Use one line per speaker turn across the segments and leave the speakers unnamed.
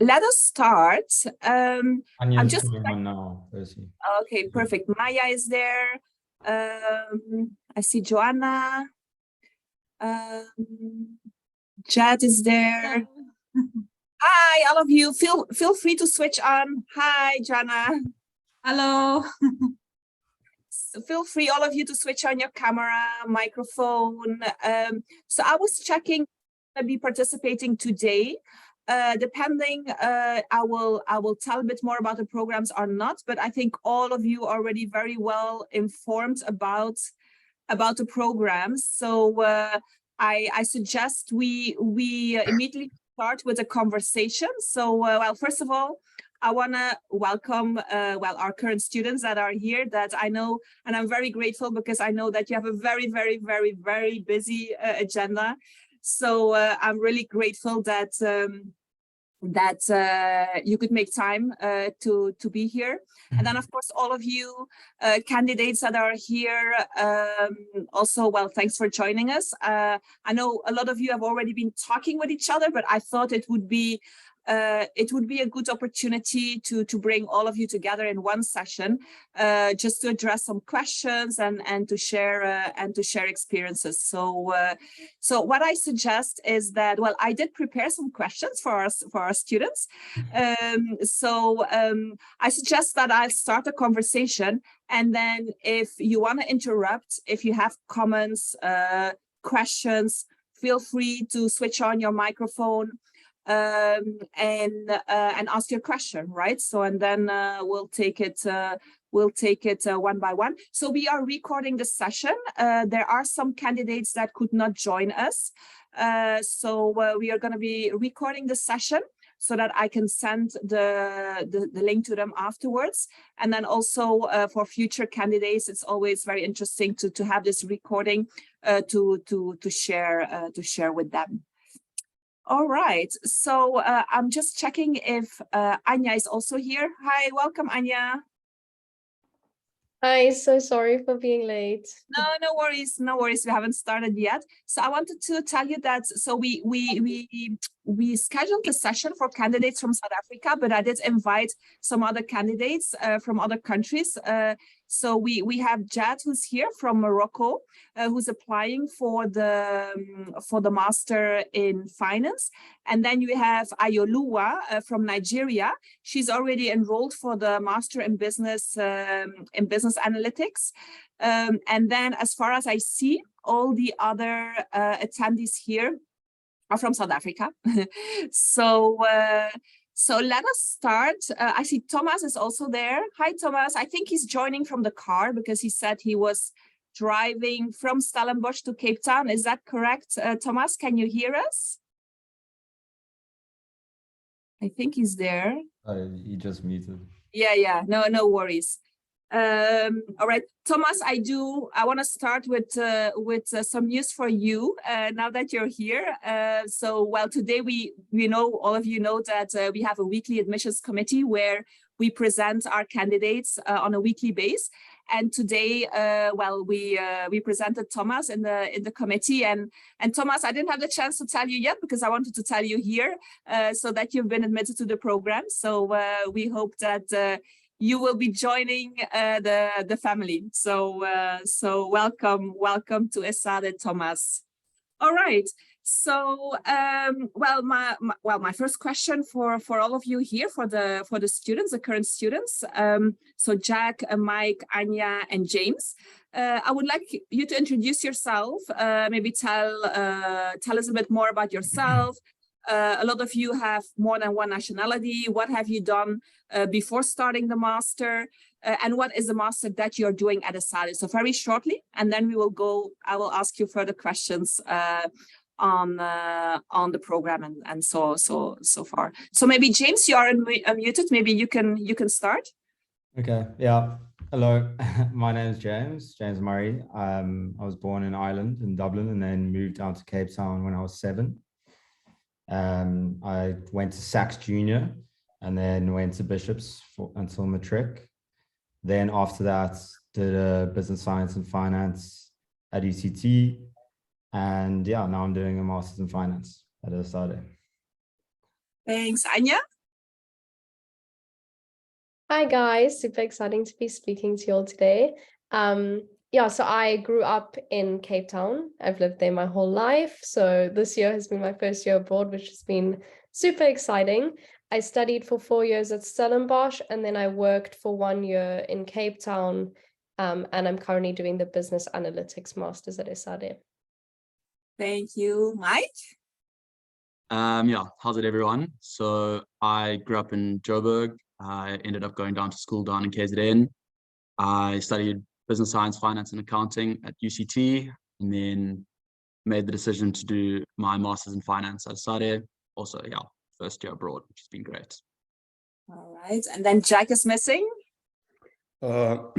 let us start. I'm
Anya's
just
coming on now, Plessis.
okay, perfect. Maya is there. I see Joanna. Jad is there. Hi, all of you. Feel free to switch on. Hi, Jana.
Hello.
So feel free, all of you, to switch on your camera, microphone. So I was checking to be participating today. Depending, I will tell a bit more about the programs or not, but I think all of you are already very well informed about the programs. So I suggest we immediately start with a conversation. So well, first of all, I want to welcome our current students that are here that I know, and I'm very grateful because I know that you have a very, very, very, very busy agenda. So I'm really grateful that you could make time to be here. And then, of course, all of you candidates that are here, also, well, thanks for joining us. I know a lot of you have already been talking with each other, but I thought it would be a good opportunity to bring all of you together in one session, just to address some questions and to share experiences. So what I suggest is that, well, I did prepare some questions for our students. I suggest that I start a conversation, and then if you want to interrupt, if you have comments, questions, feel free to switch on your microphone and ask your question, right? So, and then we'll take it one by one. So we are recording the session. There are some candidates that could not join us. So we are going to be recording the session so that I can send the link to them afterwards. And then also for future candidates, it's always very interesting to have this recording to share with them. All right, so I'm just checking if Anya is also here. Hi, welcome, Anya.
Hi, so sorry for being late.
No worries, no worries. We haven't started yet. So I wanted to tell you that, so we scheduled a session for candidates from South Africa, but I did invite some other candidates from other countries. So we have Jad, who's here from Morocco, who's applying for the master in finance. And then you have Ayoluwa from Nigeria. She's already enrolled for the master in business analytics. And then, as far as I see, all the other attendees here are from South Africa. So let us start. I see Thomas is also there. Hi, Thomas. I think he's joining from the car because he said he was driving from Stellenbosch to Cape Town. Is that correct, Thomas? Can you hear us? I think he's there.
He just muted.
Yeah. No worries. All right, Thomas, I want to start with some news for you now that you're here. So, well, today we know, all of you know that we have a weekly admissions committee where we present our candidates on a weekly basis. And today, well, we presented Thomas in the committee, and Thomas, I didn't have the chance to tell you yet because I wanted to tell you here so that you've been admitted to the program. So we hope that you will be joining the family. So welcome to Esade, Thomas. All right. So well, my first question for all of you here, for the students, the current students. So Jack, Mike, Anya, and James. I would like you to introduce yourself. Maybe tell us a bit more about yourself. A lot of you have more than one nationality. What have you done before starting the master? And what is the master that you're doing at Esade? So very shortly, and then I will ask you further questions on the program and so far. So maybe James, you are unmuted. Maybe you can start.
Okay, yeah. Hello, my name is James Murray. I was born in Ireland, in Dublin, and then moved down to Cape Town when I was 7. I went to Sachs Junior and then went to Bishops until matric. Then after that, did a business science and finance at UCT. And yeah, now I'm doing a master's in finance at Esade.
Thanks, Anya.
Hi guys, super exciting to be speaking to you all today. Yeah, so I grew up in Cape Town. I've lived there my whole life. So this year has been my first year abroad, which has been super exciting. I studied for 4 years at Stellenbosch, and then I worked for 1 year in Cape Town. And I'm currently doing the business analytics masters at Esade.
Thank you, Mike.
Yeah, how's it everyone? So I grew up in Joburg. I ended up going down to school down in KZN. I studied business science, finance and accounting at UCT, and then made the decision to do my master's in finance at Esade. Also, yeah, first year abroad, which has been great.
All right, and then Jack is missing.
Hello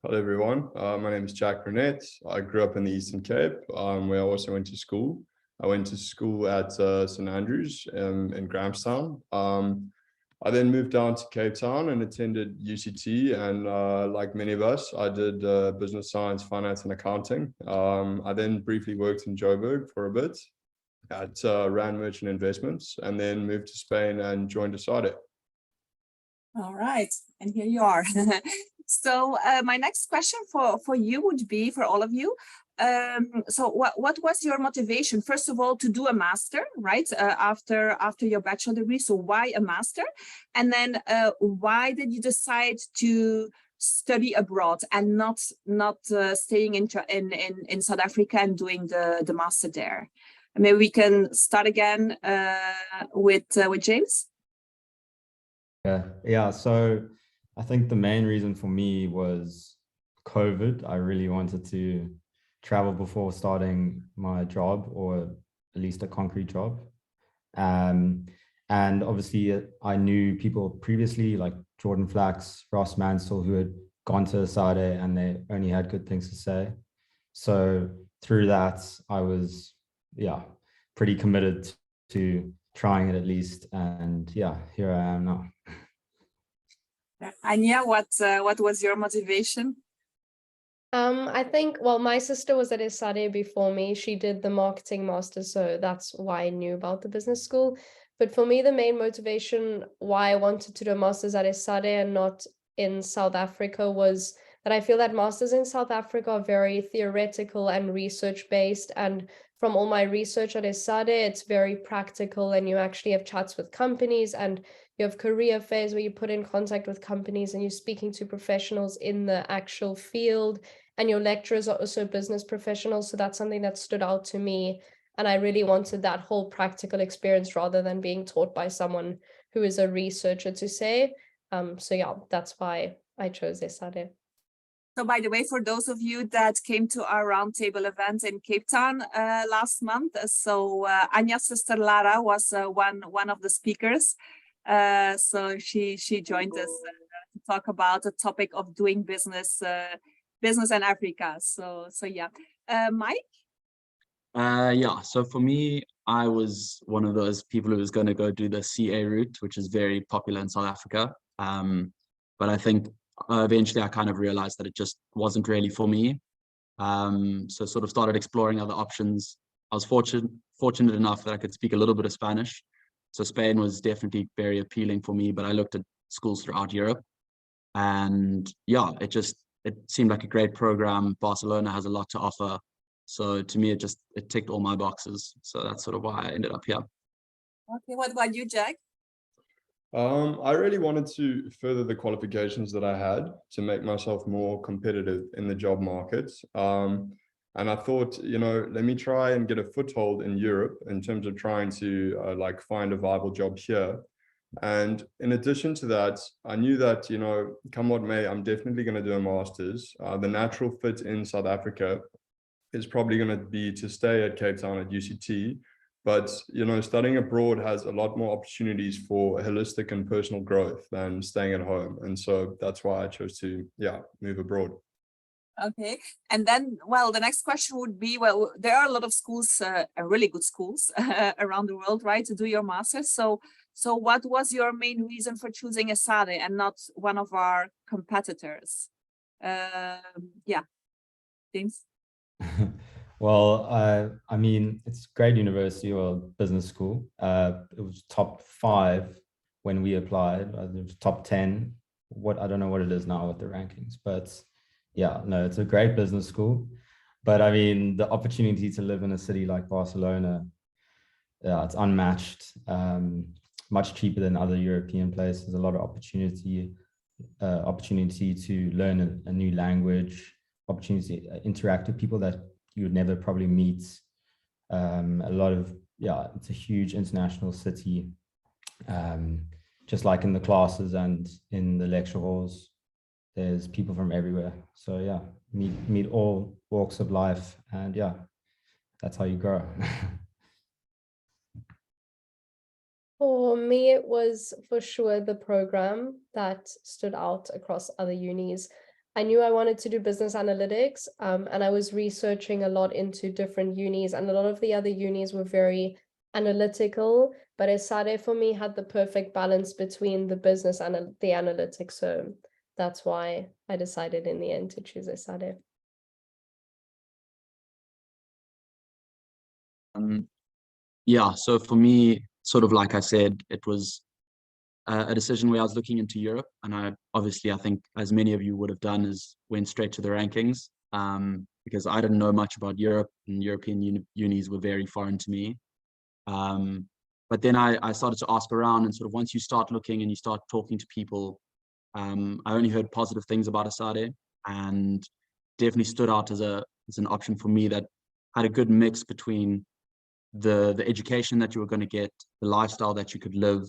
everyone, my name is Jack Brunette. I grew up in the Eastern Cape, where I also went to school. I went to school at St Andrews in Grahamstown. I then moved down to Cape Town and attended UCT, and like many of us, I did business science, finance and accounting. I then briefly worked in Joburg for a bit at Rand Merchant Investments, and then moved to Spain and joined Esade.
All right, and here you are. So my next question for you would be, for all of you, so what was your motivation, first of all, to do a master, right, after your bachelor degree? So why a master? And then why did you decide to study abroad and not staying in South Africa and doing the master there? Maybe we can start again with James.
Yeah, so I think the main reason for me was COVID. I really wanted to travel before starting my job, or at least a concrete job. And obviously I knew people previously like Jordan Flax, Ross Mansell, who had gone to Esade and they only had good things to say. So through that, I was, yeah, pretty committed to trying it at least. And yeah, here I am now.
Anya, what was your motivation?
I think, well, my sister was at Esade before me. She did the marketing master, so that's why I knew about the business school. But for me, the main motivation why I wanted to do a master's at Esade and not in South Africa was that I feel that masters in South Africa are very theoretical and research based. And from all my research at Esade, it's very practical, and you actually have chats with companies, and you have career fairs where you put in contact with companies and you're speaking to professionals in the actual field, and your lecturers are also business professionals. So that's something that stood out to me. And I really wanted that whole practical experience rather than being taught by someone who is a researcher, to say. So yeah, that's why I chose Esade.
So by the way, for those of you that came to our roundtable event in Cape Town last month, so Anya's sister Lara was one of the speakers. So she joined us to talk about the topic of doing business in Africa. So yeah, Mike.
Yeah, so for me, I was one of those people who was going to go do the CA route, which is very popular in South Africa. But I think eventually I kind of realized that it just wasn't really for me. So sort of started exploring other options. I was fortunate enough that I could speak a little bit of Spanish. So Spain was definitely very appealing for me, but I looked at schools throughout Europe. And yeah, it seemed like a great program. Barcelona has a lot to offer. So to me, it ticked all my boxes. So that's sort of why I ended up here.
Okay, what about you, Jack?
I really wanted to further the qualifications that I had to make myself more competitive in the job market. And I thought, let me try and get a foothold in Europe in terms of trying to like find a viable job here. And in addition to that, I knew that, come what may, I'm definitely going to do a master's. The natural fit in South Africa is probably going to be to stay at Cape Town at UCT. But, studying abroad has a lot more opportunities for holistic and personal growth than staying at home. And so that's why I chose to, move abroad.
Okay, and then, well, the next question would be, well, there are a lot of schools, really good schools around the world, right, to do your master's. So what was your main reason for choosing Esade and not one of our competitors? Yeah, James?
Well, I mean, it's a great university or business school. It was top 5 when we applied. It was top 10. I don't know what it is now with the rankings, but yeah, no, it's a great business school. But I mean, the opportunity to live in a city like Barcelona, yeah, it's unmatched. Much cheaper than other European places. A lot of opportunity to learn a new language, opportunity to interact with people that you would never probably meet. A lot of, yeah, it's a huge international city. Just like in the classes and in the lecture halls, there's people from everywhere. So yeah, meet all walks of life, and yeah, that's how you grow.
For me, it was for sure the program that stood out across other unis. I knew I wanted to do business analytics, and I was researching a lot into different unis, and a lot of the other unis were very analytical, but Esade for me had the perfect balance between the business and the analytics. So that's why I decided in the end to choose Esade.
Yeah, so for me, sort of like I said, it was a decision where I was looking into Europe, and I think as many of you would have done is went straight to the rankings, because I didn't know much about Europe, and European unis were very foreign to me. But then I started to ask around, and sort of once you start looking and you start talking to people, I only heard positive things about Esade, and definitely stood out as an option for me that had a good mix between the education that you were going to get, the lifestyle that you could live,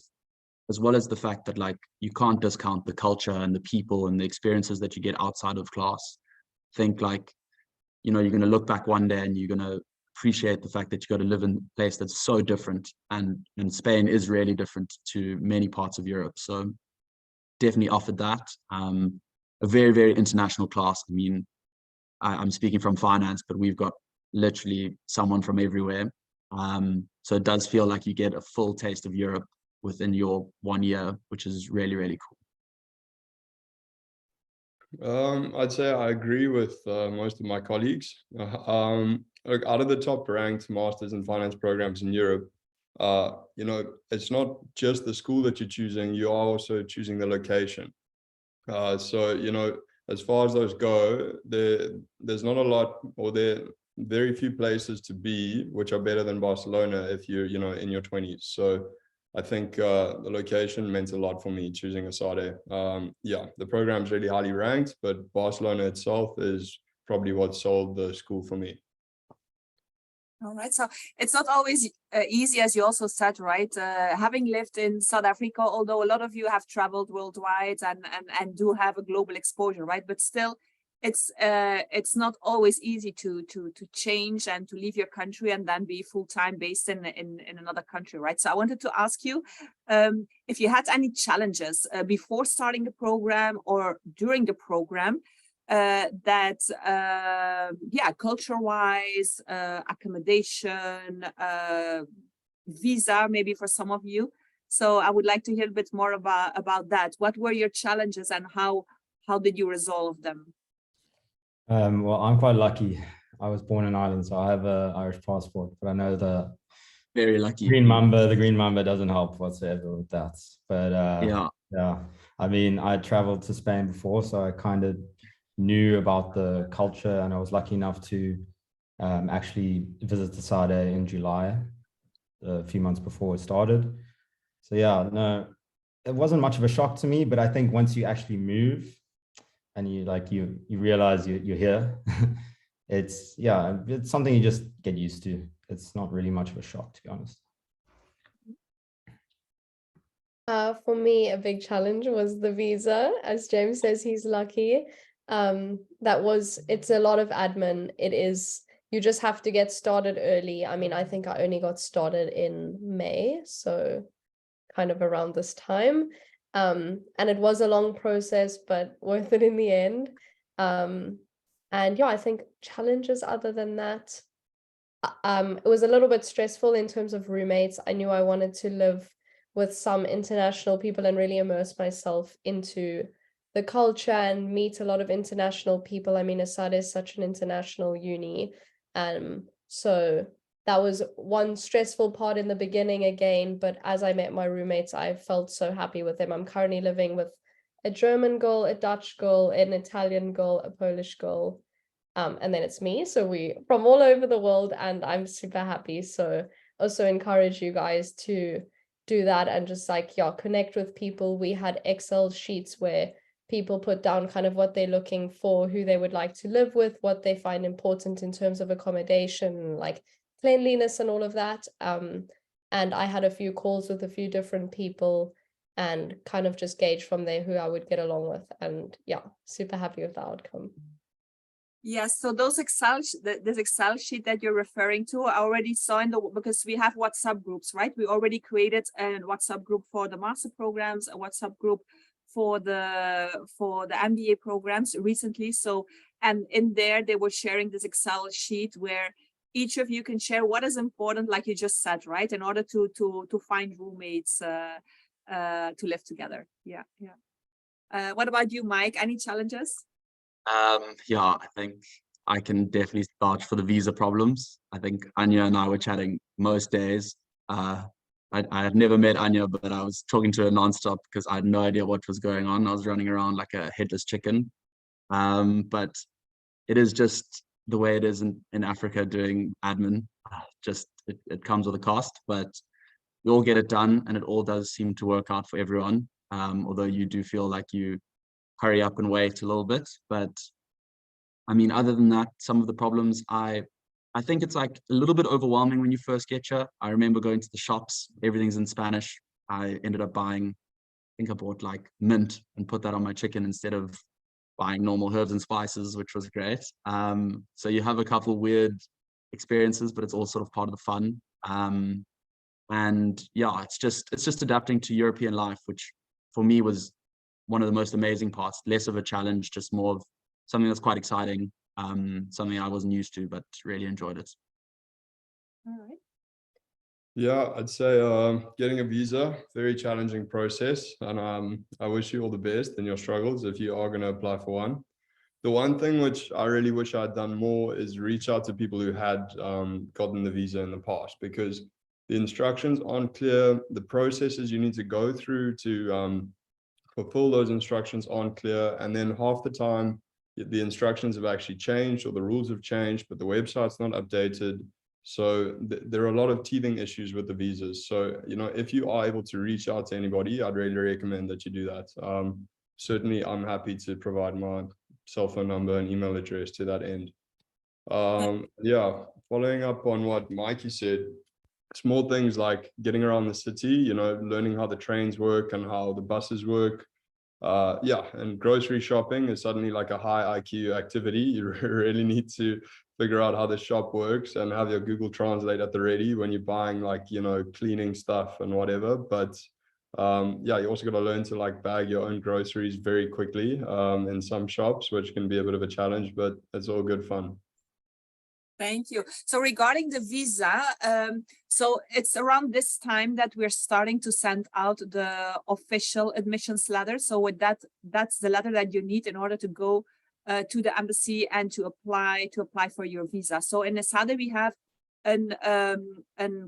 as well as the fact that like you can't discount the culture and the people and the experiences that you get outside of class. Think like, you know, you're going to look back one day and you're going to appreciate the fact that you got to live in a place that's so different, and Spain is really different to many parts of Europe. So definitely offered that. A very, very international class. I mean, I'm speaking from finance, but we've got literally someone from everywhere. So it does feel like you get a full taste of Europe within your 1 year, which is really, really cool.
I'd say I agree with most of my colleagues. Look, out of the top ranked masters in finance programs in Europe, you know, it's not just the school that you're choosing, you are also choosing the location. So, you know, as far as those go, there's not a lot, or there are very few places to be which are better than Barcelona if you're, you know, in your 20s. So I think the location meant a lot for me choosing Esade. Yeah, the program's really highly ranked, but Barcelona itself is probably what sold the school for me.
All right, so it's not always easy, as you also said, right? Having lived in South Africa, although a lot of you have traveled worldwide and do have a global exposure, right? But still, it's not always easy to change and to leave your country and then be full-time based in another country, right? So I wanted to ask you if you had any challenges before starting the program or during the program, that yeah, culture-wise, accommodation, visa, maybe for some of you. So I would like to hear a bit more about that. What were your challenges and how did you resolve them?
Well, I'm quite lucky. I was born in Ireland, so I have an Irish passport, but I know the
Very lucky.
Green Mamba doesn't help whatsoever with that. But yeah, I mean, I traveled to Spain before, so I kind of knew about the culture, and I was lucky enough to actually visit Esade in July, a few months before it started. So yeah, no, it wasn't much of a shock to me, but I think once you actually move and you realize you're here, it's something you just get used to. It's not really much of a shock, to be honest.
For me, a big challenge was the visa. As James says, he's lucky. It's a lot of admin. You just have to get started early. I mean, I think I only got started in May, so kind of around this time. And it was a long process, but worth it in the end. And yeah, I think challenges other than that, it was a little bit stressful in terms of roommates. I knew I wanted to live with some international people and really immerse myself into the culture and meet a lot of international people. I mean, Esade is such an international uni, So that was one stressful part in the beginning again, but as I met my roommates, I felt so happy with them. I'm currently living with a German girl, a Dutch girl, an Italian girl, a Polish girl, and then it's me. So we from all over the world, and I'm super happy. So also encourage you guys to do that and just like, yeah, connect with people. We had Excel sheets where people put down kind of what they're looking for, who they would like to live with, what they find important in terms of accommodation, like cleanliness and all of that. And I had a few calls with a few different people and kind of just gauge from there who I would get along with. And yeah, super happy with the outcome.
Yes, so those this Excel sheet that you're referring to, I already saw because we have WhatsApp groups, right? We already created a WhatsApp group for the master programs, a WhatsApp group for the MBA programs recently. So, and in there they were sharing this Excel sheet where each of you can share what is important, like you just said, right? In order to find roommates to live together. Yeah. What about you, Mike? Any challenges?
Yeah, I think I can definitely vouch for the visa problems. I think Anya and I were chatting most days. I had never met Anya, but I was talking to her nonstop because I had no idea what was going on. I was running around like a headless chicken. But it is just the way it is in Africa doing admin. Just it comes with a cost, but you all get it done, and it all does seem to work out for everyone. Although you do feel like you hurry up and wait a little bit. But I mean, other than that, some of the problems, I think it's like a little bit overwhelming when you first get here. I remember going to the shops, everything's in Spanish. I ended up buying, I think I bought like mint and put that on my chicken instead of buying normal herbs and spices, which was great. So you have a couple of weird experiences, but it's all sort of part of the fun. And yeah, it's just adapting to European life, which for me was one of the most amazing parts. Less of a challenge, just more of something that's quite exciting, something I wasn't used to, but really enjoyed it.
All right.
Yeah, I'd say getting a visa, very challenging process, and I wish you all the best in your struggles if you are going to apply for one. The one thing which I really wish I'd done more is reach out to people who had gotten the visa in the past, because the instructions aren't clear. The processes you need to go through to fulfill those instructions aren't clear. And then half the time, the instructions have actually changed or the rules have changed, but the website's not updated. So there are a lot of teething issues with the visas. So, you know, if you are able to reach out to anybody, I'd really recommend that you do that. Certainly, I'm happy to provide my cell phone number and email address to that end. Yeah, following up on what Mikey said, small things like getting around the city, you know, learning how the trains work and how the buses work. Yeah, and grocery shopping is suddenly like a high IQ activity. You really need to figure out how the shop works and have your Google Translate at the ready when you're buying, like, you know, cleaning stuff and whatever. But yeah, you also got to learn to like bag your own groceries very quickly in some shops, which can be a bit of a challenge, but it's all good fun.
Thank you. So regarding the visa, so it's around this time that we're starting to send out the official admissions letter. So with that's the letter that you need in order to go to the embassy and to apply for your visa. So in Esade, we have an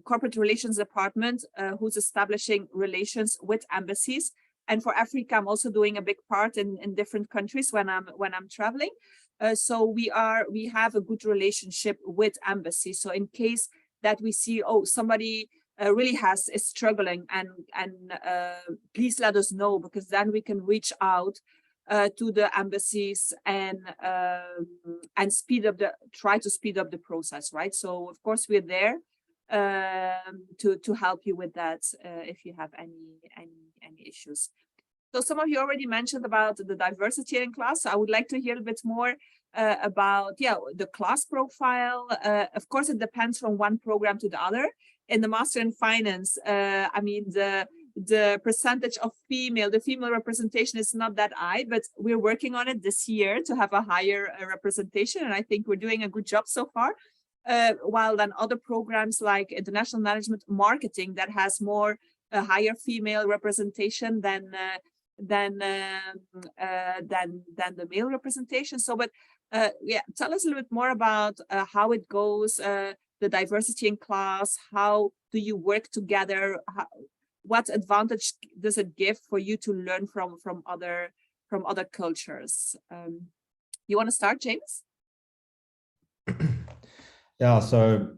corporate relations department who's establishing relations with embassies. And for Africa, I'm also doing a big part in different countries when I'm traveling. So we have a good relationship with embassies. So in case that we see, oh, somebody really is struggling, and please let us know, because then we can reach out to the embassies and try to speed up the process, right? So of course we're there to help you with that if you have any issues. So some of you already mentioned about the diversity in class. So I would like to hear a bit more about the class profile. Of course, it depends from one program to the other. In the Master in Finance, I mean, the percentage of the female representation is not that high, but we're working on it this year to have a higher representation, and I think we're doing a good job so far. While then other programs like International Management Marketing that has more higher female representation than the male representation. So, but Yeah, tell us a little bit more about how it goes, the diversity in class. How do you work together? What advantage does it give for you to learn from other cultures? You want to start, James?
Yeah, so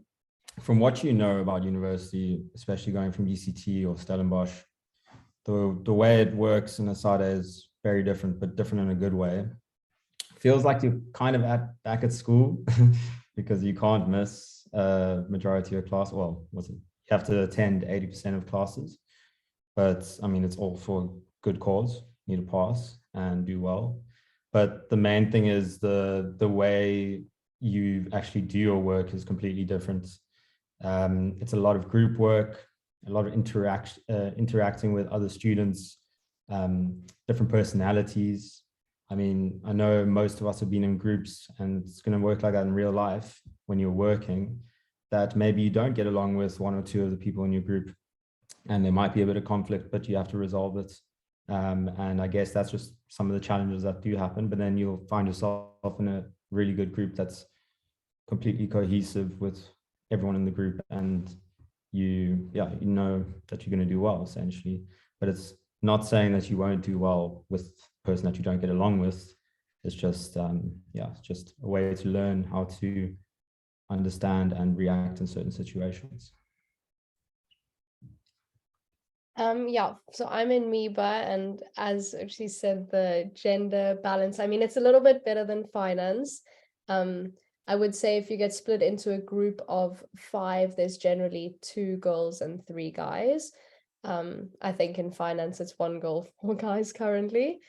from what you know about university, especially going from UCT or Stellenbosch, the way it works in Esade is very different, but different in a good way. Feels like you're kind of back at school because you can't miss a majority of class. Well, you have to attend 80% of classes, but I mean, it's all for good cause. You need to pass and do well. But the main thing is the way you actually do your work is completely different. It's a lot of group work, a lot of interacting with other students, different personalities. I mean, I know most of us have been in groups, and it's going to work like that in real life when you're working, that maybe you don't get along with one or two of the people in your group, and there might be a bit of conflict, but you have to resolve it. And I guess that's just some of the challenges that do happen, but then you'll find yourself in a really good group that's completely cohesive with everyone in the group, and you know that you're going to do well, essentially. But it's not saying that you won't do well with the person that you don't get along with. It's just it's just a way to learn how to understand and react in certain situations.
Yeah, so I'm in MIBA, and as she said, the gender balance, I mean, it's a little bit better than finance. I would say if you get split into a group of 5, there's generally 2 girls and 3 guys. I think in finance it's 1 girl, 4 guys currently.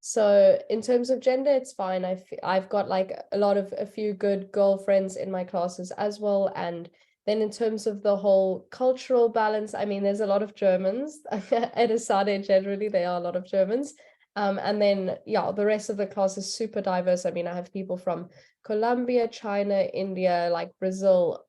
So in terms of gender, it's fine. I've got like a few good girlfriends in my classes as well. And then in terms of the whole cultural balance, I mean, there's a lot of Germans at Esade. Generally, there are a lot of Germans. And then, yeah, the rest of the class is super diverse. I mean, I have people from Colombia, China, India, like Brazil,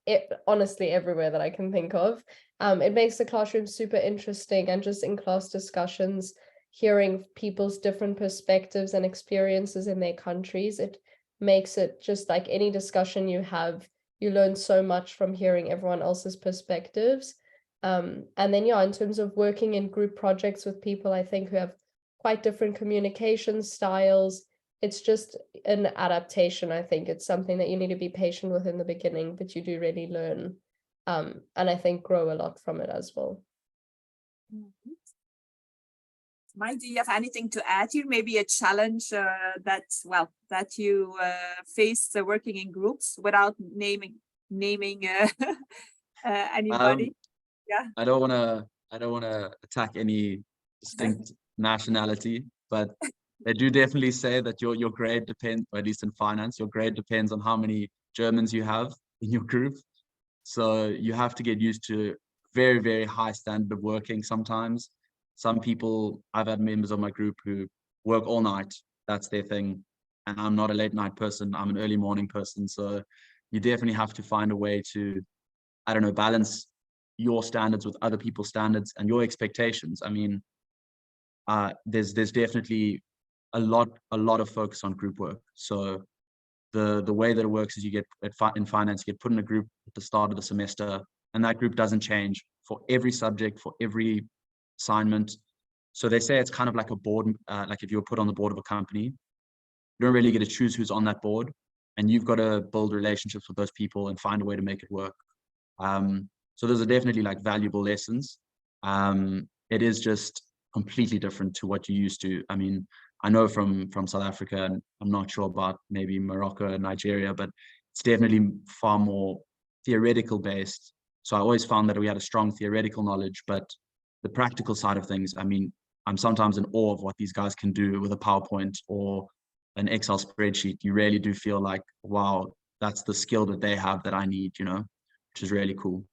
honestly, everywhere that I can think of. It makes the classroom super interesting, and just in class discussions, hearing people's different perspectives and experiences in their countries, it makes it just like any discussion you have, you learn so much from hearing everyone else's perspectives. And then, yeah, in terms of working in group projects with people, I think, who have quite different communication styles, it's just an adaptation. I think it's something that you need to be patient with in the beginning, but you do really learn, and I think grow a lot from it as well.
Mike, do you have anything to add here? Maybe a challenge that you faced working in groups, without naming anybody? Yeah.
I don't want to attack any distinct nationality, but they do definitely say that your grade depends, or at least in finance, your grade depends on how many Germans you have in your group. So you have to get used to very, very high standard of working sometimes. Some people, I've had members of my group who work all night. That's their thing. And I'm not a late night person. I'm an early morning person. So you definitely have to find a way to, I don't know, balance your standards with other people's standards and your expectations. I mean, there's definitely a lot of focus on group work. So the way that it works is you get in finance, you get put in a group at the start of the semester, and that group doesn't change for every subject, for every assignment. So they say it's kind of like a board, like if you were put on the board of a company, you don't really get to choose who's on that board, and you've got to build relationships with those people and find a way to make it work. So those are definitely like valuable lessons. It is just completely different to what you used to. I mean, I know from South Africa, and I'm not sure about maybe Morocco and Nigeria, but it's definitely far more theoretical based. So I always found that we had a strong theoretical knowledge, but the practical side of things, I mean, I'm sometimes in awe of what these guys can do with a PowerPoint or an Excel spreadsheet. You really do feel like, wow, that's the skill that they have that I need, you know, which is really cool.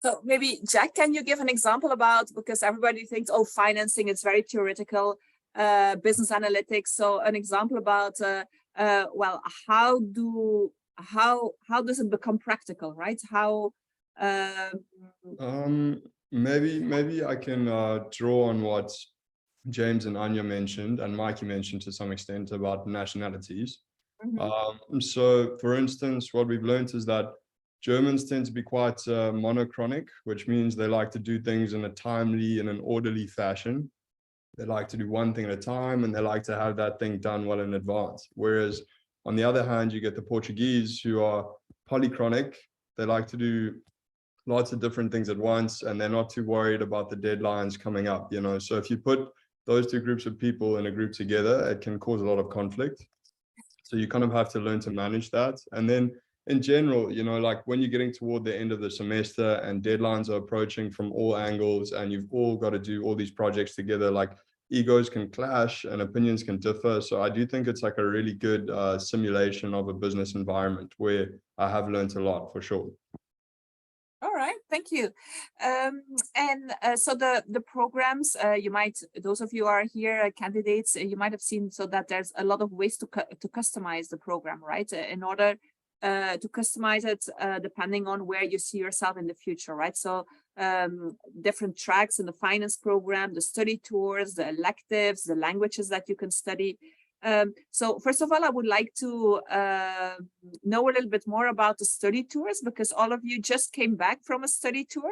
So maybe, Jack, can you give an example about, because everybody thinks, oh, financing, it's very theoretical, business analytics. So an example about, well, how does it become practical, right? How?
Maybe I can draw on what James and Anya mentioned, and Mikey mentioned to some extent about nationalities. So for instance, what we've learned is that Germans tend to be quite monochronic, which means they like to do things in a timely and an orderly fashion. They like to do one thing at a time, and they like to have that thing done well in advance. Whereas on the other hand, you get the Portuguese who are polychronic. They like to do lots of different things at once, and they're not too worried about the deadlines coming up, you know. So if you put those two groups of people in a group together, it can cause a lot of conflict. So you kind of have to learn to manage that. And then in general, you know, like when you're getting toward the end of the semester and deadlines are approaching from all angles, and you've all got to do all these projects together, like egos can clash and opinions can differ. So I do think it's like a really good simulation of a business environment where I have learned a lot for sure.
All right, thank you. So the programs, you might, those of you who are here, candidates, you might have seen so that there's a lot of ways to customize the program, right? In order to customize it depending on where you see yourself in the future, right? So different tracks in the finance program, the study tours, the electives, the languages that you can study. So first of all, I would like to know a little bit more about the study tours, because all of you just came back from a study tour.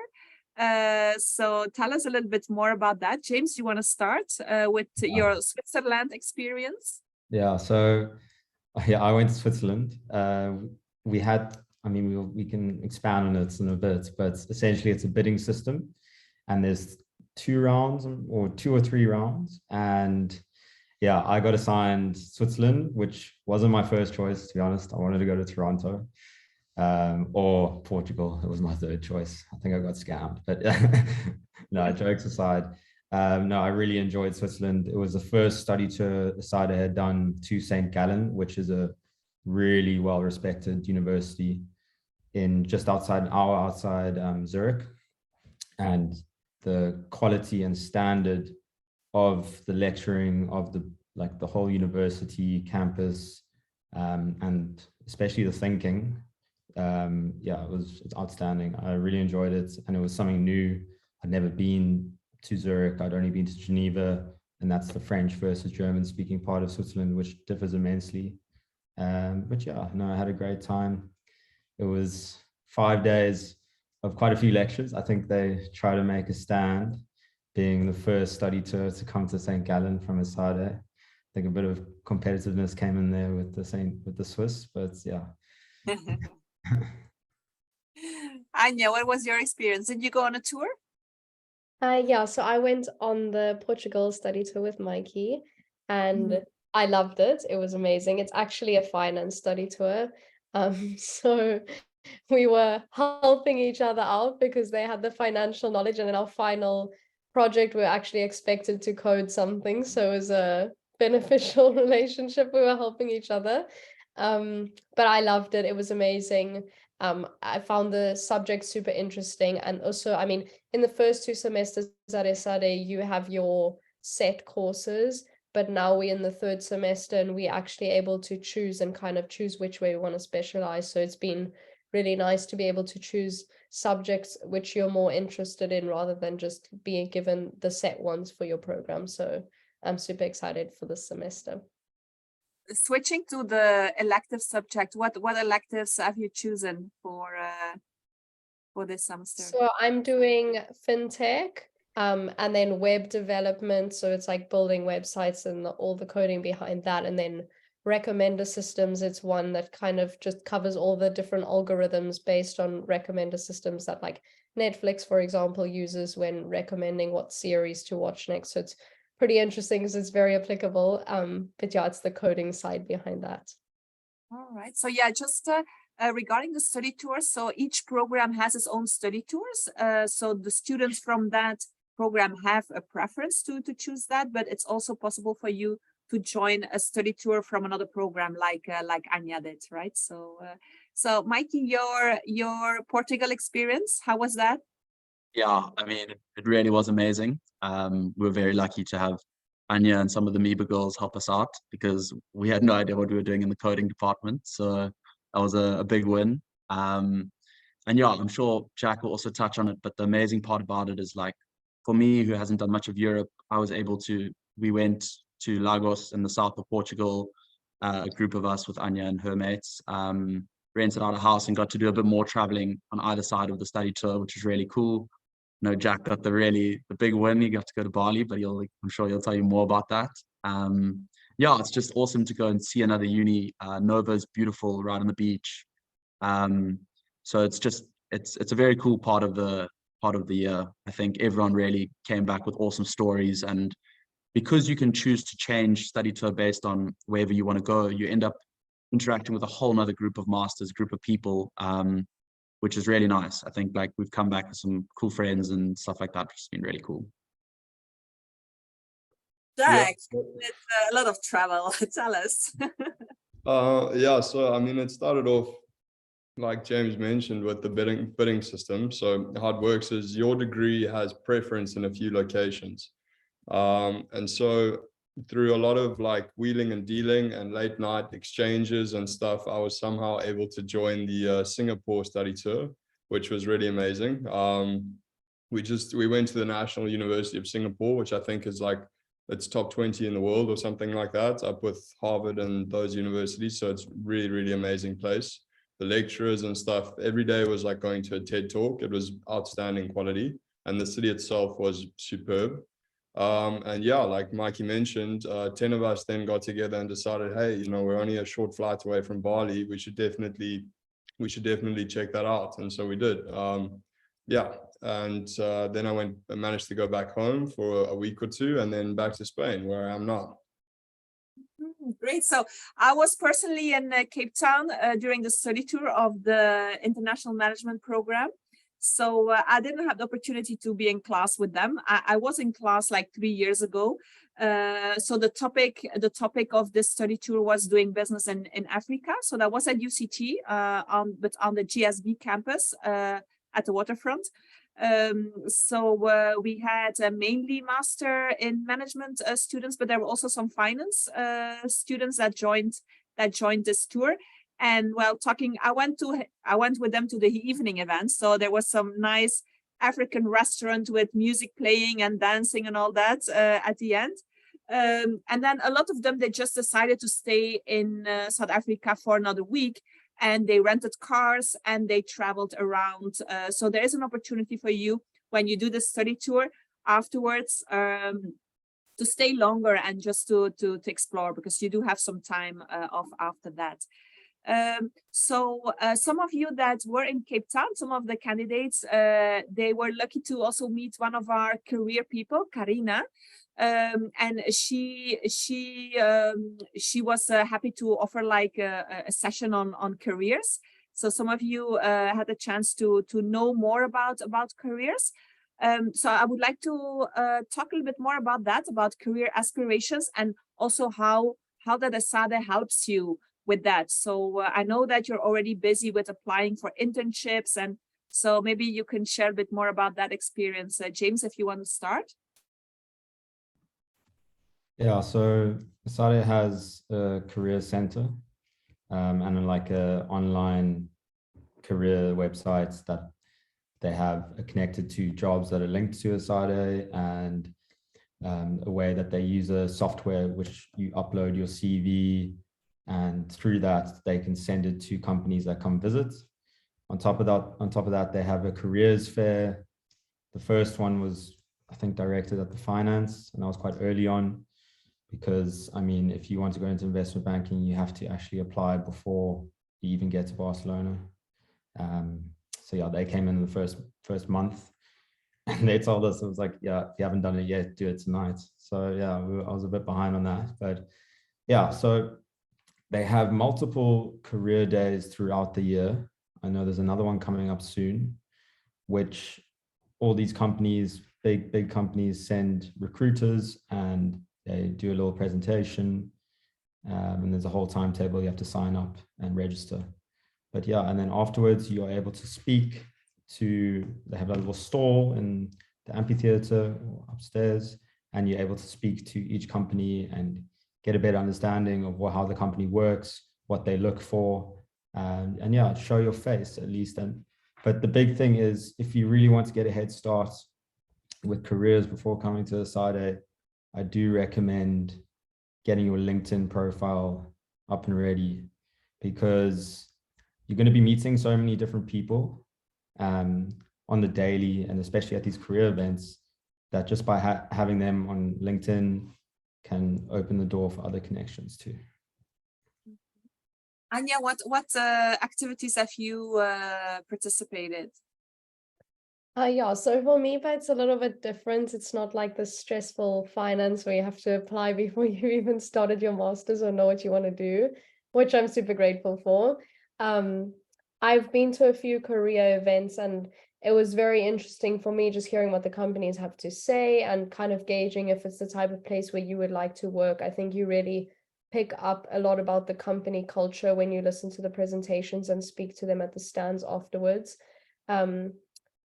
So tell us a little bit more about that. James, you want to start with your Switzerland experience?
Yeah, so yeah, I went to Switzerland. We had, I mean, we can expand on it in a bit, but essentially it's a bidding system, and there's 2 rounds or 2 or 3 rounds. And yeah, I got assigned Switzerland, which wasn't my first choice, to be honest. I wanted to go to Toronto or Portugal. It was my 3rd choice. I think I got scammed, but no, jokes aside. No, I really enjoyed Switzerland. It was the first study tour Esade had done to St. Gallen, which is a really well-respected university in just outside Zurich. And the quality and standard of the lecturing of the whole university campus, and especially the thinking, yeah, it's outstanding. I really enjoyed it, and it was something new. I'd never been to Zurich. I'd only been to Geneva, and that's the French versus German speaking part of Switzerland, which differs immensely. But yeah, no, I had a great time. It was 5 days of quite a few lectures. I think they try to make a stand, being the first study tour to come to St. Gallen from Esade. I think a bit of competitiveness came in there with the Swiss, but yeah.
Anya, what was your experience? Did you go on a tour?
Yeah, so I went on the Portugal study tour with Mikey, and I loved it. It was amazing. It's actually a finance study tour. So we were helping each other out because they had the financial knowledge, and in our final project, we were actually expected to code something. So it was a beneficial relationship. We were helping each other. But I loved it. It was amazing. I found the subject super interesting. And also, I mean, in the first 2 semesters at Esade, you have your set courses, but now we're in the 3rd semester and we're actually able to choose and kind of choose which way we want to specialize. So it's been really nice to be able to choose subjects which you're more interested in rather than just being given the set ones for your program. So I'm super excited for this semester.
Switching to the elective subject, what electives have you chosen for this semester?
So I'm doing fintech, and then web development. So it's like building websites and all the coding behind that. And then recommender systems, it's one that kind of just covers all the different algorithms based on recommender systems that like Netflix, for example, uses when recommending what series to watch next. So it's pretty interesting because it's very applicable. But yeah, it's the coding side behind that.
All right. So yeah, just regarding the study tours, so each program has its own study tours. So the students from that program have a preference to choose that, but it's also possible for you to join a study tour from another program like Anya did, right? So so Mikey, your Portugal experience, how was that?
Yeah, I mean, it really was amazing. We're very lucky to have Anya and some of the MEBA girls help us out because we had no idea what we were doing in the coding department. So that was a big win. And yeah, I'm sure Jack will also touch on it, but the amazing part about it is like, for me, who hasn't done much of Europe, I was able to we went to Lagos in the south of Portugal, a group of us with Anya and her mates, rented out a house and got to do a bit more traveling on either side of the study tour, which was really cool. No, Jack got the big win. He got to go to Bali, but I'm sure he'll tell you more about that. Yeah, it's just awesome to go and see another uni. Nova's beautiful, right on the beach. So it's a very cool part of the year. I think everyone really came back with awesome stories, and because you can choose to change study tour based on wherever you want to go, you end up interacting with a whole nother group of masters, group of people, which is really nice. I think like we've come back with some cool friends and stuff like that, which has been really cool.
Jack, with a lot of travel, tell us.
Yeah, so I mean, it started off, like James mentioned, with the bidding system. So how it works is your degree has preference in a few locations. And so through a lot of like wheeling and dealing and late night exchanges and stuff, I was somehow able to join the Singapore study tour, which was really amazing. We went to the National University of Singapore, which I think is like, it's top 20 in the world or something like that, up with Harvard and those universities. So it's really, really amazing place. The lecturers and stuff, every day was like going to a TED talk. It was outstanding quality, and the city itself was superb. And yeah, like Mikey mentioned, 10 of us then got together and decided, hey, you know, we're only a short flight away from Bali. We should definitely check that out. And so we did. Yeah. And then I managed to go back home for a week or two, and then back to Spain, where I am now.
Great. So I was personally in Cape Town during the study tour of the International Management Program. So I didn't have the opportunity to be in class with them. I was in class like 3 years ago. So the topic of this study tour was doing business in Africa. So that was at UCT, but on the GSB campus at the waterfront. So we had mainly master in management students, but there were also some finance students that joined this tour. And while talking, I went with them to the evening event. So there was some nice African restaurant with music playing and dancing and all that at the end. And then a lot of them, they just decided to stay in South Africa for another week, and they rented cars and they traveled around. So there is an opportunity for you when you do the study tour afterwards to stay longer and just to explore, because you do have some time off after that. So some of you that were in Cape Town, some of the candidates, they were lucky to also meet one of our career people, Karina. And she was happy to offer like a session on careers. So some of you had a chance to know more about careers. So I would like to talk a little bit more about that, about career aspirations, and also how that Esade helps you with that. So I know that you're already busy with applying for internships, and so maybe you can share a bit more about that experience. James, if you want to start.
Yeah, so Esade has a career center and like a online career websites that they have connected to jobs that are linked to Esade, and a way that they use a software which you upload your CV, and through that they can send it to companies that come visit. On top of that, they have a careers fair. The first one was, I think, directed at the finance, and I was quite early on, because I mean, if you want to go into investment banking, you have to actually apply before you even get to Barcelona. So yeah, they came in the first month, and they told us, it was like, yeah, if you haven't done it yet, do it tonight. So yeah, I was a bit behind on that, but yeah, so they have multiple career days throughout the year. I know there's another one coming up soon, which all these companies, big companies, send recruiters, and they do a little presentation, and there's a whole timetable you have to sign up and register. But yeah, and then afterwards you're able to speak to, they have a little stall in the amphitheater upstairs, and you're able to speak to each company and get a better understanding of how the company works, what they look for, and yeah, show your face at least. But the big thing is, if you really want to get a head start with careers before coming to Esade, I do recommend getting your LinkedIn profile up and ready, because you're going to be meeting so many different people on the daily, and especially at these career events, that just by having them on LinkedIn can open the door for other connections too.
Anya, what activities have you participated?
Yeah, so for me, but it's a little bit different. It's not like the stressful finance where you have to apply before you even started your master's or know what you want to do, which I'm super grateful for. I've been to a few career events, and it was very interesting for me just hearing what the companies have to say and kind of gauging if it's the type of place where you would like to work. I think you really pick up a lot about the company culture when you listen to the presentations and speak to them at the stands afterwards.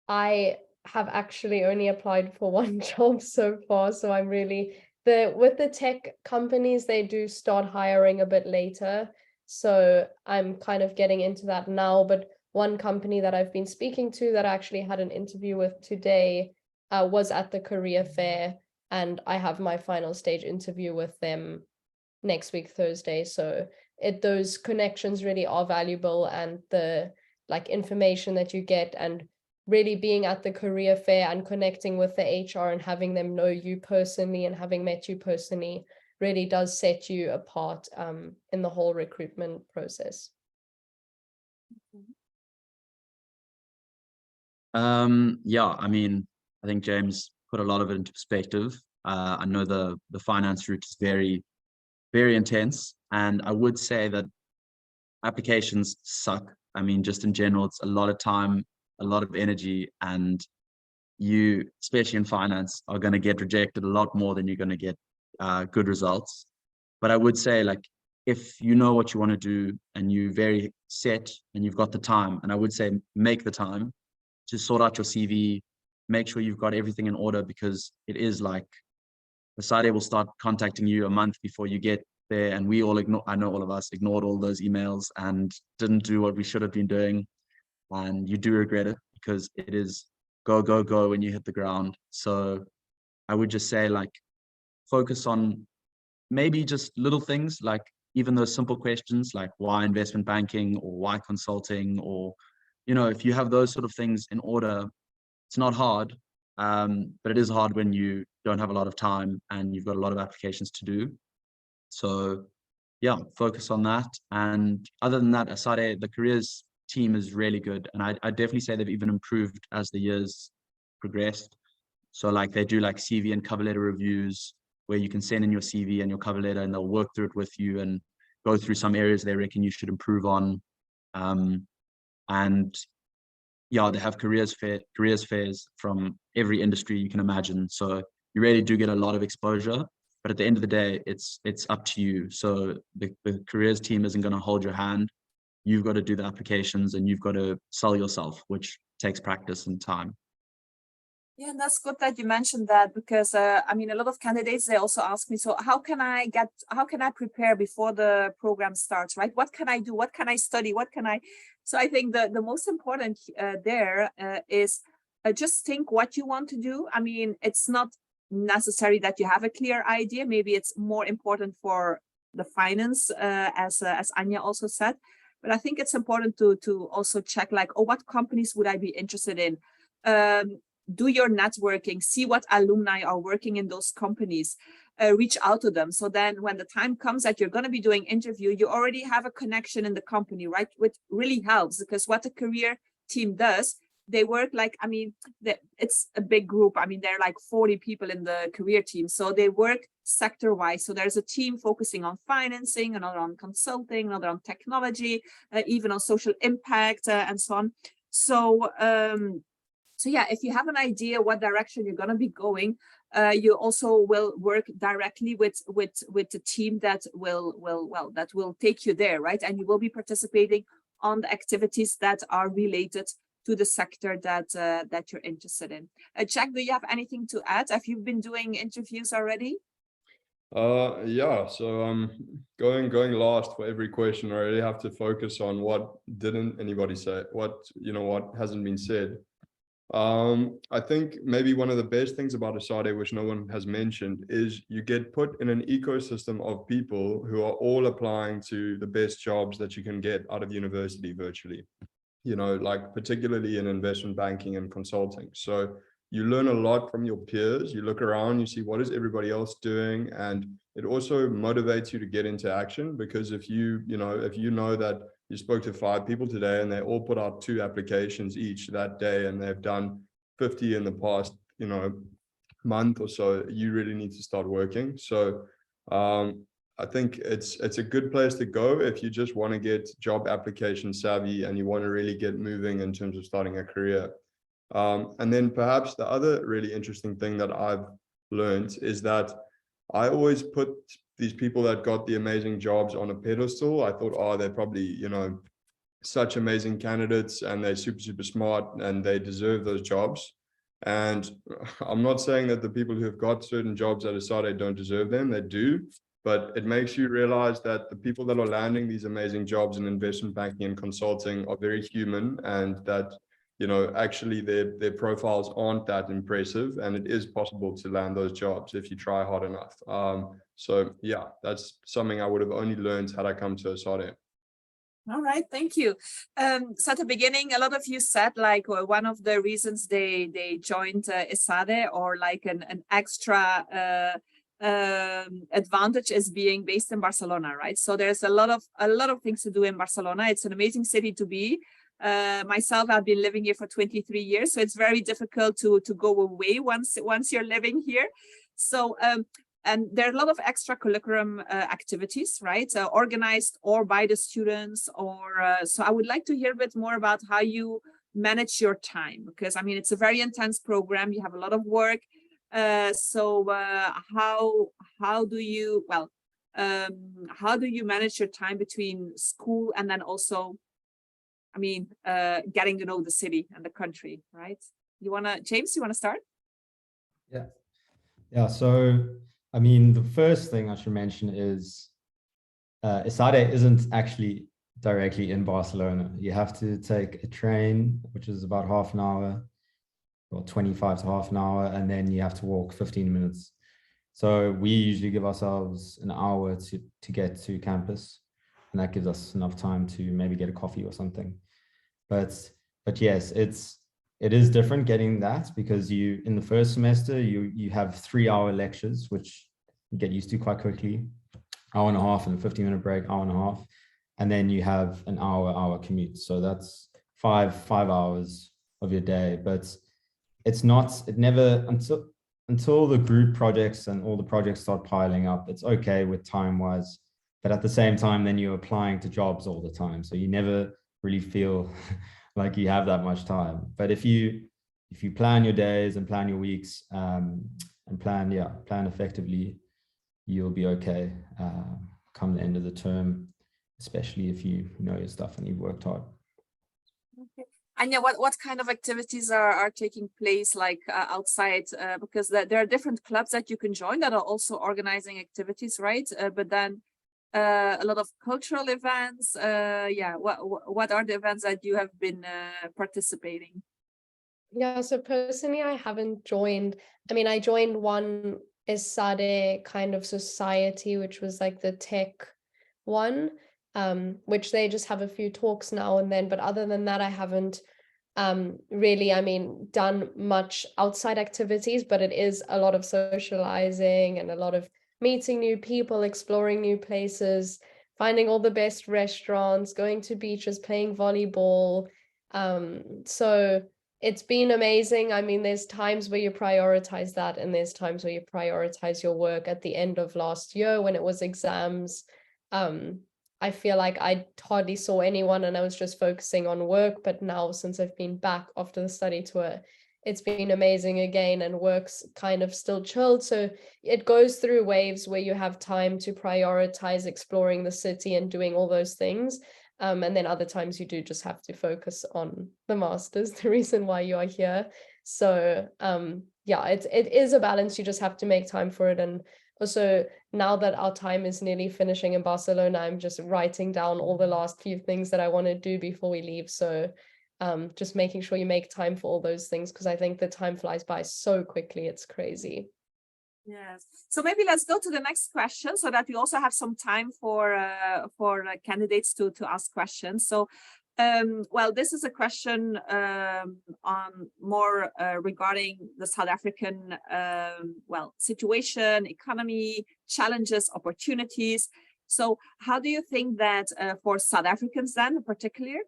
I have actually only applied for one job so far, so I'm really with the tech companies, they do start hiring a bit later, so I'm kind of getting into that now. But one company that I've been speaking to that I actually had an interview with today was at the career fair, and I have my final stage interview with them next week Thursday. So those connections really are valuable, and the information that you get, and really being at the career fair and connecting with the HR and having them know you personally and having met you personally really does set you apart in the whole recruitment process.
Yeah, I mean, I think James put a lot of it into perspective. I know the finance route is very, very intense, and I would say that applications suck. I mean, just in general, it's a lot of time, a lot of energy, and you, especially in finance, are going to get rejected a lot more than you're going to get good results. But I would say, like, if you know what you want to do and you're very set and you've got the time, and I would say make the time to sort out your CV, make sure you've got everything in order, because it is like Esade will start contacting you a month before you get there, and we all I know all of us ignored all those emails and didn't do what we should have been doing, and you do regret it, because it is go, go, go when you hit the ground. So I would just say, like, focus on maybe just little things, like even those simple questions like why investment banking or why consulting, or, you know, if you have those sort of things in order, it's not hard. But it is hard when you don't have a lot of time and you've got a lot of applications to do. So yeah, focus on that. And other than that, Esade, the careers team is really good. And I definitely say they've even improved as the years progressed. So like they do like CV and cover letter reviews where you can send in your CV and your cover letter, and they'll work through it with you and go through some areas they reckon you should improve on. And yeah, they have careers fairs from every industry you can imagine. So you really do get a lot of exposure. But at the end of the day, it's up to you. So the careers team isn't going to hold your hand. You've got to do the applications and you've got to sell yourself, which takes practice and time.
Yeah, and that's good that you mentioned that, because I mean, a lot of candidates, they also ask me, so how can I prepare before the program starts, right? What can I do? What can I study? So I think the most important there is just think what you want to do. I mean, it's not necessary that you have a clear idea. Maybe it's more important for the finance, as Anya also said. But I think it's important to also check, like, oh, what companies would I be interested in? Do your networking, see what alumni are working in those companies, reach out to them. So then when the time comes that you're going to be doing interview, you already have a connection in the company, right? Which really helps, because what the career team does, they work like, I mean, it's a big group. I mean, there are like 40 people in the career team. So they work sector-wise. So there's a team focusing on financing, another on consulting, another on technology, even on social impact, and so on. So yeah, if you have an idea what direction you're going to be going, you also will work directly with the team that will take you there, right? And you will be participating on the activities that are related to the sector that you're interested in. Jack, do you have anything to add? Have you been doing interviews already?
Yeah, so going last for every question, I really have to focus on what didn't anybody say, what hasn't been said. I think maybe one of the best things about Esade, which no one has mentioned, is you get put in an ecosystem of people who are all applying to the best jobs that you can get out of university virtually, you know, like particularly in investment banking and consulting. So you learn a lot from your peers. You look around, you see what is everybody else doing, and it also motivates you to get into action, because if you know that you spoke to 5 people today and they all put out 2 applications each that day and they've done 50 in the past, you know, month or so, you really need to start working. So I think it's a good place to go if you just want to get job application savvy and you want to really get moving in terms of starting a career. And then perhaps the other really interesting thing that I've learned is that I always put these people that got the amazing jobs on a pedestal. I thought, oh, they're probably, you know, such amazing candidates and they're super, super smart and they deserve those jobs. And I'm not saying that the people who have got certain jobs at Esade don't deserve them. They do. But it makes you realize that the people that are landing these amazing jobs in investment banking and consulting are very human, and that, you know, actually their profiles aren't that impressive, and it is possible to land those jobs if you try hard enough. So yeah, that's something I would have only learned had I come to Esade.
All right, thank you. So at the beginning, a lot of you said like one of the reasons they joined Esade, or like an extra advantage is being based in Barcelona, right? So there's a lot of things to do in Barcelona. It's an amazing city to be. Myself, I've been living here for 23 years, so it's very difficult to go away once you're living here. So and there are a lot of extracurricular activities, right? Organized or by the students, or so I would like to hear a bit more about how you manage your time, because I mean, it's a very intense program. You have a lot of work. So how do you manage your time between school and then also, I mean, getting to know the city and the country, right? James, you wanna start?
Yeah. So, I mean, the first thing I should mention is Esade isn't actually directly in Barcelona. You have to take a train, which is about half an hour, or 25 to half an hour, and then you have to walk 15 minutes. So we usually give ourselves an hour to get to campus, and that gives us enough time to maybe get a coffee or something. But yes, it is different getting that, because in the first semester you have 3-hour lectures, which you get used to quite quickly, hour and a half and a 15-minute break, hour and a half, and then you have an hour commute. So that's five hours of your day. But it never, until the group projects and all the projects start piling up, it's okay with time wise, but at the same time, then you're applying to jobs all the time. So you never really feel like you have that much time. But if you plan your days and plan your weeks, and plan effectively, you'll be okay come the end of the term, especially if you know your stuff and you've worked hard.
Okay. Anya, what kind of activities are taking place like outside? Because there are different clubs that you can join that are also organizing activities, right? But then a lot of cultural events. What are the events that you have been participating?
Yeah, so personally, I haven't joined. I mean, I joined one Esade kind of society, which was like the tech one, which they just have a few talks now and then. But other than that, I haven't really, I mean, done much outside activities, but it is a lot of socializing and a lot of meeting new people, exploring new places, finding all the best restaurants, going to beaches, playing volleyball. So it's been amazing. I mean, there's times where you prioritize that, and there's times where you prioritize your work. At the end of last year, when it was exams, I feel like I hardly saw anyone and I was just focusing on work. But now, since I've been back after the study tour, it's been amazing again, and work's kind of still chilled. So it goes through waves where you have time to prioritize exploring the city and doing all those things. And then other times you do just have to focus on the masters, the reason why you are here. So yeah, it is a balance. You just have to make time for it. And also, now that our time is nearly finishing in Barcelona, I'm just writing down all the last few things that I want to do before we leave. So just making sure you make time for all those things, because I think the time flies by so quickly, it's crazy.
Yes. So maybe let's go to the next question so that we also have some time for candidates to ask questions. So, well, this is a question on more regarding the South African well, situation, economy, challenges, opportunities. So, how do you think that for South Africans then, in particular,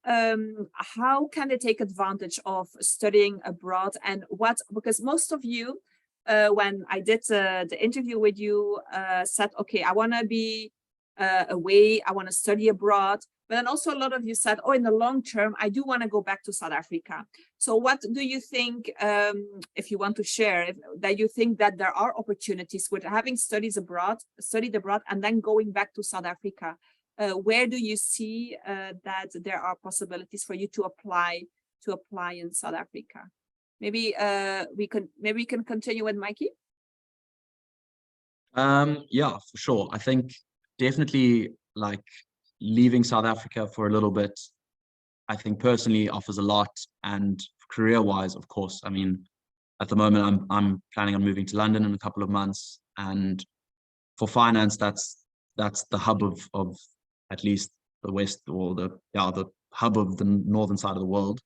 how can they take advantage of studying abroad, and what? Because most of you, when I did the interview with you, said, okay, I want to be away, I want to study abroad. But then also a lot of you said, oh, in the long term, I do want to go back to South Africa. So what do you think, if you want to share, that you think that there are opportunities with having studied abroad, and then going back to South Africa? Where do you see that there are possibilities for you to apply in South Africa? Maybe we can continue with Mikey.
Yeah, for sure. I think definitely like leaving South Africa for a little bit, I think personally offers a lot, and career-wise, of course. I mean, at the moment, I'm planning on moving to London in a couple of months, and for finance, that's the hub of at least the West, or the hub of the northern side of the world.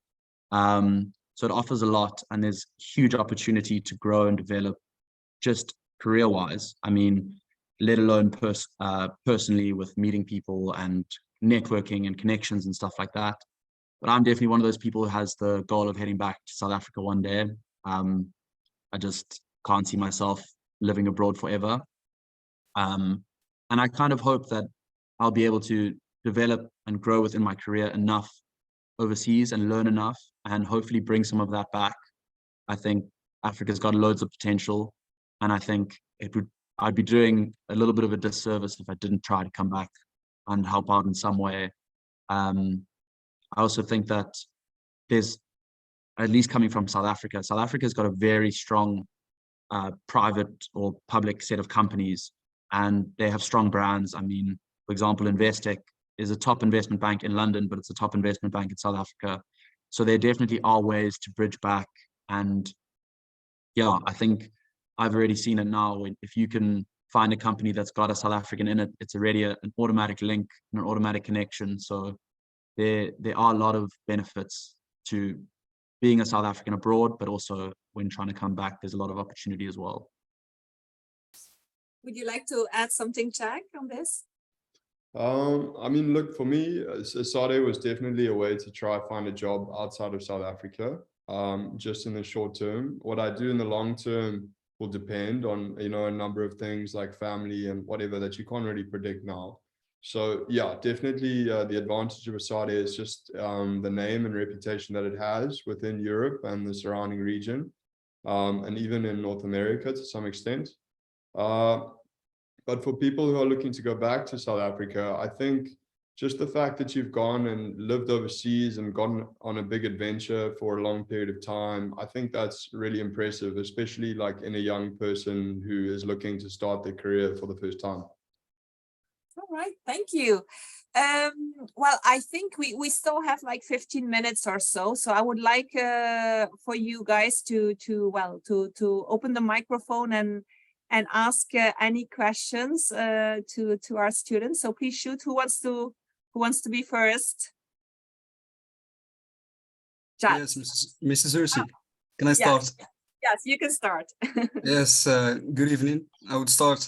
So it offers a lot, and there's huge opportunity to grow and develop just career-wise. I mean, let alone personally, with meeting people and networking and connections and stuff like that. But I'm definitely one of those people who has the goal of heading back to South Africa one day. I just can't see myself living abroad forever. And I kind of hope that I'll be able to develop and grow within my career enough overseas and learn enough, and hopefully bring some of that back. I think Africa's got loads of potential, and I think I'd be doing a little bit of a disservice if I didn't try to come back and help out in some way. I also think that there's, at least coming from South Africa's got a very strong private or public set of companies, and they have strong brands. I mean, for example, Investec is a top investment bank in London, but it's a top investment bank in South Africa. So there definitely are ways to bridge back. And yeah, I think I've already seen it now. If you can find a company that's got a South African in it, it's already an automatic link and an automatic connection. So there are a lot of benefits to being a South African abroad, but also when trying to come back, there's a lot of opportunity as well.
Would you like to add something, Jack, on this?
I mean, look, for me, Esade was definitely a way to try find a job outside of South Africa, just in the short term. What I do in the long term will depend on, you know, a number of things like family and whatever that you can't really predict now. So yeah, definitely the advantage of Esade is just the name and reputation that it has within Europe and the surrounding region, and even in North America to some extent. But for people who are looking to go back to South Africa, I think just the fact that you've gone and lived overseas and gone on a big adventure for a long period of time, I think that's really impressive, especially like in a young person who is looking to start their career for the first time.
All right, thank you. Well, I think we still have like 15 minutes or so. So I would like for you guys to open the microphone and ask any questions to our students. So please shoot. Who wants to be first? Jack.
Yes, Mrs. Ursi, can I start?
Yes, you can start.
Yes, good evening. I would start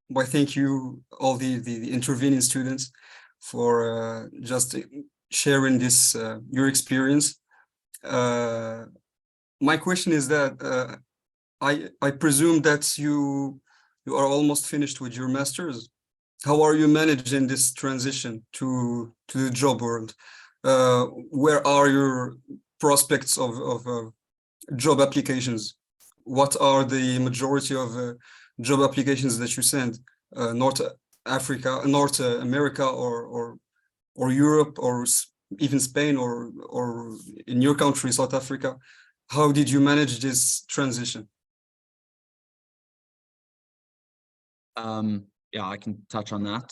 by thank you all the intervening students for just sharing this your experience. My question is that I presume that you are almost finished with your master's. How are you managing this transition to the job world? Where are your prospects of job applications? What are the majority of job applications that you send? North America, or Europe, or even Spain, or in your country, South Africa? How did you manage this transition?
Yeah, I can touch on that.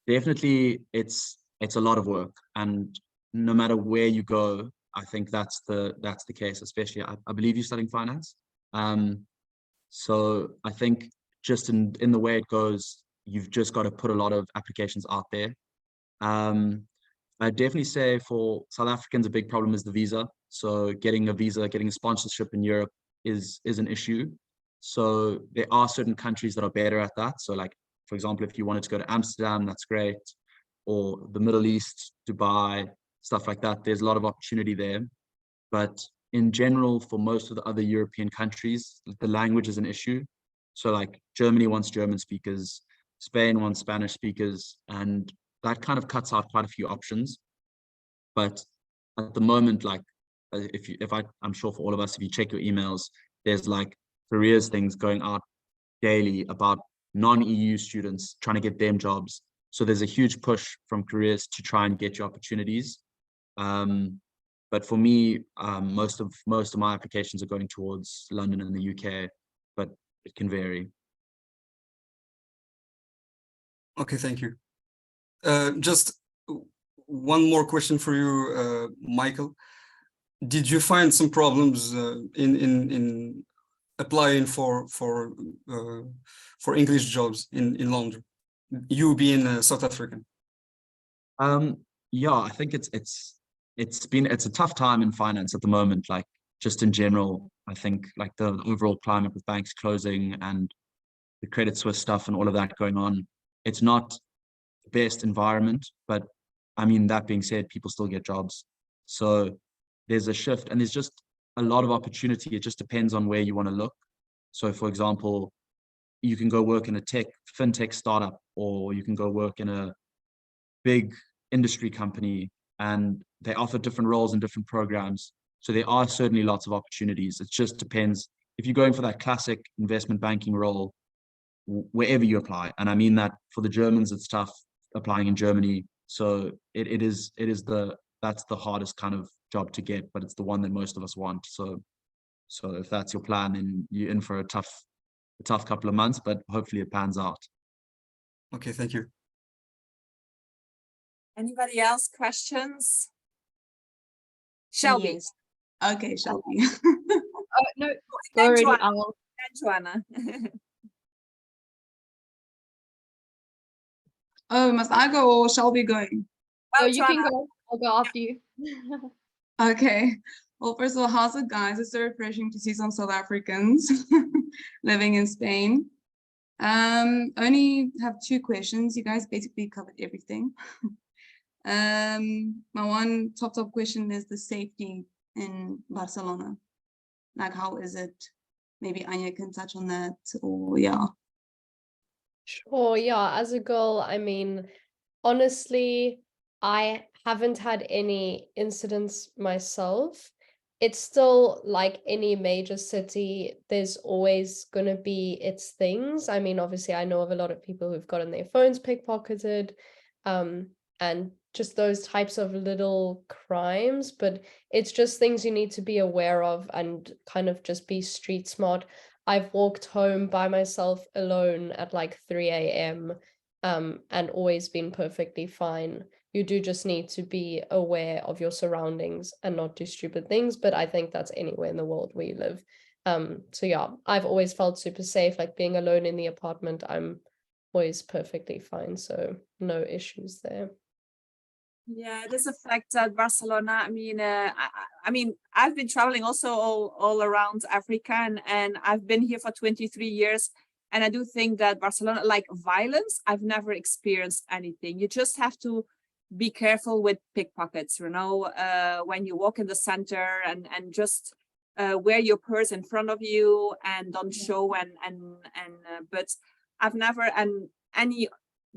Definitely, it's a lot of work, and no matter where you go, I think that's the case, especially I believe you're studying finance. So I think just in the way it goes, you've just got to put a lot of applications out there. I definitely say for South Africans, a big problem is the visa. So getting a visa, getting a sponsorship in Europe is an issue. So there are certain countries that are better at that. So like, for example, if you wanted to go to Amsterdam, that's great. Or the Middle East, Dubai, stuff like that. There's a lot of opportunity there. But in general, for most of the other European countries, the language is an issue. So like Germany wants German speakers, Spain wants Spanish speakers, and that kind of cuts out quite a few options. But at the moment, like I'm sure for all of us, if you check your emails, there's like careers things going out daily about non-EU students trying to get them jobs. So there's a huge push from careers to try and get you opportunities. But for me, most of my applications are going towards London and the UK, but it can vary.
Okay, thank you. Just one more question for you, Michael. Did you find some problems in applying for English jobs in London? You being South African.
Yeah, I think it's a tough time in finance at the moment. Like just in general, I think like the overall climate with banks closing and the Credit Suisse stuff and all of that going on, it's not the best environment. But I mean, that being said, people still get jobs. So there's a shift and there's just a lot of opportunity. It just depends on where you want to look. So for example, you can go work in a fintech startup, or you can go work in a big industry company, and they offer different roles and different programs. So there are certainly lots of opportunities. It just depends. If you're going for that classic investment banking role, wherever you apply, and I mean that for the Germans, it's tough applying in Germany. So that's the hardest kind of job to get, but it's the one that most of us want. So if that's your plan, then you're in for a tough couple of months, but hopefully it pans out.
Okay, thank you.
Anybody else? Questions? Shelby.
Yes. Okay, Shelby.
No,
Then
already.
Joanna.
Oh, must I go or Shelby going?
Oh, you can go. I'll go after you.
Okay. Well, first of all, how's it, guys? It's so refreshing to see some South Africans living in Spain. Only have 2 questions. You guys basically covered everything. My one top question is the safety in Barcelona. Like, how is it? Maybe Anya can touch on that, or yeah.
Sure, yeah. As a girl, I mean, honestly, I haven't had any incidents myself. It's still like any major city, there's always going to be its things. I mean, obviously, I know of a lot of people who've gotten their phones pickpocketed, and just those types of little crimes, but it's just things you need to be aware of and kind of just be street smart. I've walked home by myself alone at like 3 a.m. And always been perfectly fine. You do just need to be aware of your surroundings and not do stupid things, but I think that's anywhere in the world where you live. So yeah, I've always felt super safe, like being alone in the apartment, I'm always perfectly fine, so no issues there.
Yeah, it is a fact that Barcelona, I mean, I've been traveling also all around Africa, and I've been here for 23 years. And I do think that Barcelona, like violence, I've never experienced anything. You just have to be careful with pickpockets, you know, when you walk in the center, and just wear your purse in front of you and don't show, but I've never, and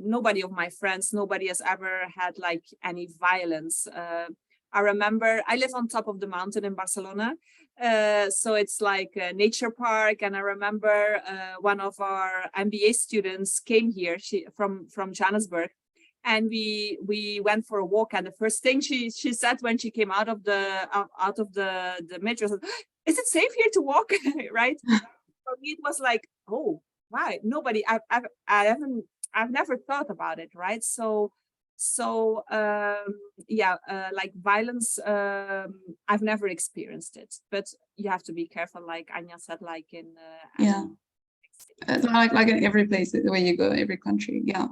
nobody of my friends, nobody has ever had like any violence. I remember I live on top of the mountain in Barcelona. So it's like a nature park. And I remember one of our MBA students came here, she from Johannesburg, and we went for a walk. And the first thing she said when she came out of the metro, said, "Is it safe here to walk?" Right? For me, it was like, oh, wow, nobody. I've never thought about it, right? So So yeah, like violence, I've never experienced it, but you have to be careful, like Anya said, like in
Yeah. Like in every place where you go, every country. Yeah.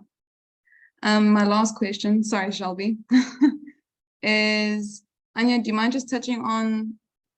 My last question, sorry, Shelby, is Anya, do you mind just touching on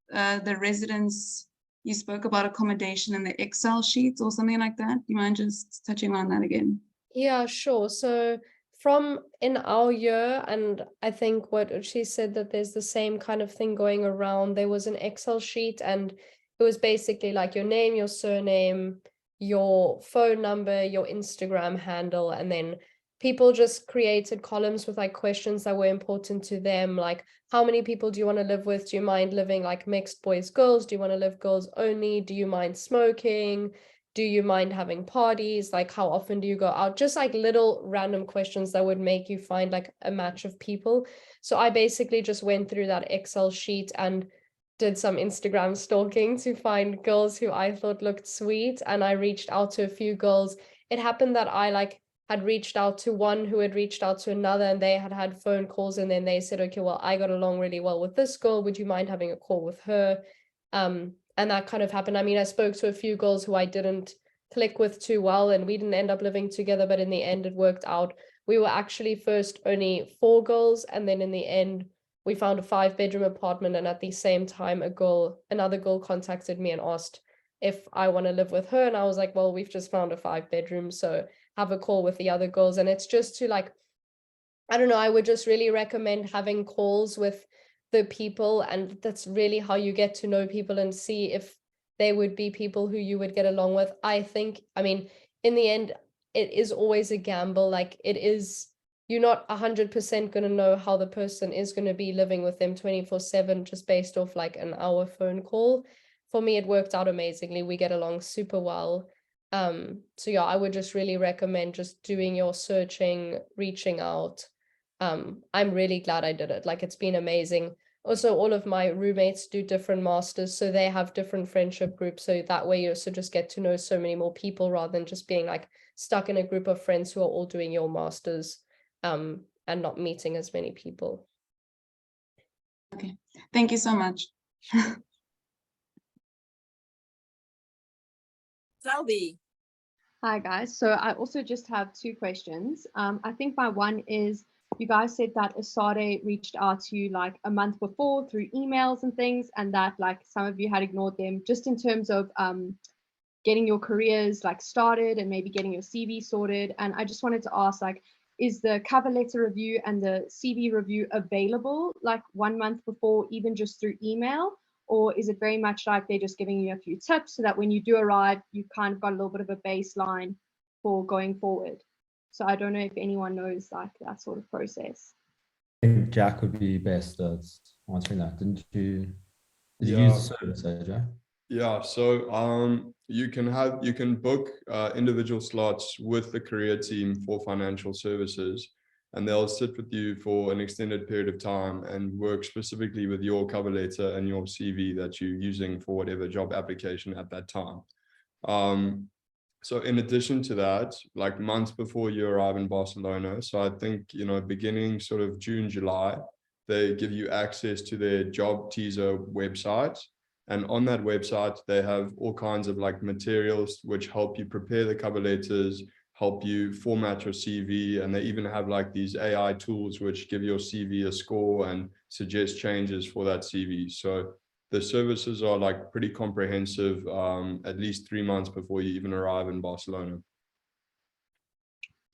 the residents? You spoke about accommodation in the Excel sheets or something like that. Do you mind just touching on that again?
Yeah, sure. So from in our year, and I think what she said that there's the same kind of thing going around. There was an Excel sheet, and it was basically like your name, your surname, your phone number, your Instagram handle, and then people just created columns with like questions that were important to them, like how many people do you want to live with? Do you mind living like mixed boys, girls? Do you want to live girls only? Do you mind smoking? Do you mind having parties? Like, how often do you go out? Just like little random questions that would make you find like a match of people. So I basically just went through that Excel sheet and did some Instagram stalking to find girls who I thought looked sweet. And I reached out to a few girls. It happened that I like had reached out to one who had reached out to another, and they had phone calls, and then they said, okay, well, I got along really well with this girl. Would you mind having a call with her? And that kind of happened. I mean, I spoke to a few girls who I didn't click with too well, and we didn't end up living together, but in the end it worked out. We were actually first only 4 girls, and then in the end we found a 5-bedroom apartment, and at the same time another girl contacted me and asked if I want to live with her, and I was like, well, we've just found a 5-bedroom, so have a call with the other girls. And it's just to like, I don't know, I would just really recommend having calls with the people, and that's really how you get to know people and see if they would be people who you would get along with. I think, I mean, in the end, it is always a gamble. Like it is, you're not 100% going to know how the person is going to be living with them 24/7 just based off like an hour phone call. For me, it worked out amazingly. We get along super well. So yeah, I would just really recommend just doing your searching, reaching out. I'm really glad I did it. Like it's been amazing. Also, all of my roommates do different masters, so they have different friendship groups. So that way you also just get to know so many more people rather than just being like stuck in a group of friends who are all doing your masters, and not meeting as many people.
Okay, thank you so much.
Selby.
Hi guys, so I also just have 2 questions. I think my one is, you guys said that Esade reached out to you like a month before through emails and things, and that like some of you had ignored them, just in terms of getting your careers like started and maybe getting your CV sorted. And I just wanted to ask, like, is the cover letter review and the CV review available like 1 month before, even just through email? Or is it very much like they're just giving you a few tips so that when you do arrive, you kind of got a little bit of a baseline for going forward? So I don't know if anyone knows like that sort of process.
I think Jack would be best at answering that. Did you
Yeah.
use the service, Jack?
Yeah, so you can book individual slots with the career team for financial services, and they'll sit with you for an extended period of time and work specifically with your cover letter and your CV that you're using for whatever job application at that time. So in addition to that, like months before you arrive in Barcelona, so I think, beginning sort of June, July, they give you access to their job teaser website. And on that website, they have all kinds of like materials which help you prepare the cover letters, help you format your CV. And they even have like these AI tools which give your CV a score and suggest changes for that CV. So the services are like pretty comprehensive, at least 3 months before you even arrive in Barcelona.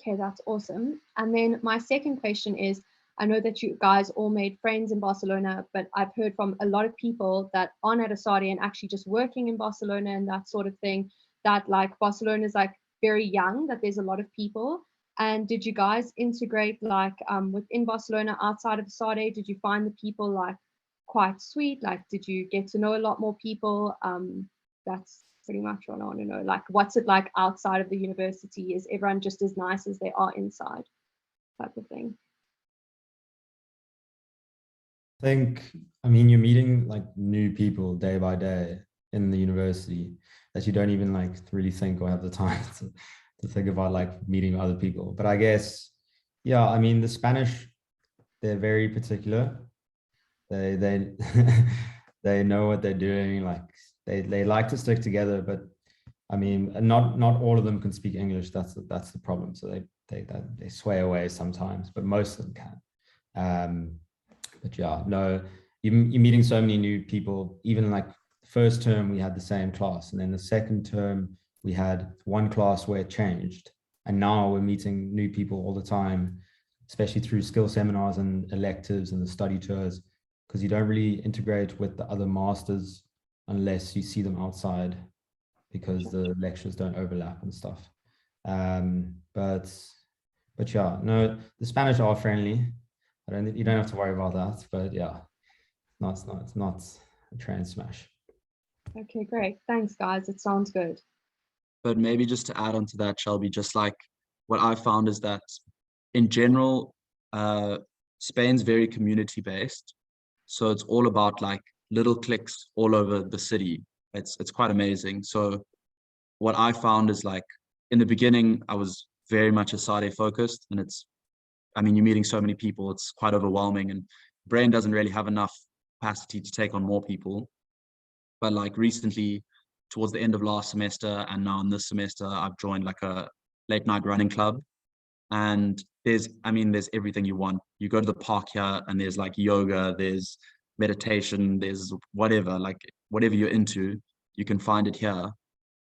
Okay, that's awesome. And then my second question is, I know that you guys all made friends in Barcelona, but I've heard from a lot of people that aren't at Esade and actually just working in Barcelona and that sort of thing, that like Barcelona is like very young, that there's a lot of people. And did you guys integrate like within Barcelona outside of Esade? Did you find the people like quite sweet? Like, did you get to know a lot more people? That's pretty much what I want to know. Like, what's it like outside of the university? Is everyone just as nice as they are inside, type of thing?
I mean, you're meeting like new people day by day in the university that you don't even like really think or have the time to think about like meeting other people. But I guess Yeah, I mean, the Spanish, they're very particular. They they know what they're doing. Like they like to stick together, but I mean, not all of them can speak English. That's the problem. So they sway away sometimes, but most of them can. But yeah, no, you're meeting so many new people. Even like the first term, we had the same class, and then the second term, we had one class where it changed, and now we're meeting new people all the time, especially through skill seminars and electives and the study tours, because you don't really integrate with the other masters unless you see them outside, because the lectures don't overlap and stuff. But yeah, no, the Spanish are friendly. You don't have to worry about that, but yeah, it's not a train smash.
Okay, great. Thanks, guys. It sounds good.
But maybe just to add on to that, Shelby, just like what I found is that in general, Spain's very community based. So it's all about like little cliques all over the city. It's quite amazing. So what I found is like in the beginning, I was very much Esade focused, and I mean, you're meeting so many people, it's quite overwhelming, and brain doesn't really have enough capacity to take on more people. But like recently, towards the end of last semester and now in this semester, I've joined like a late night running club. And there's everything you want. You go to the park here and there's like yoga, there's meditation, there's whatever you're into, you can find it here.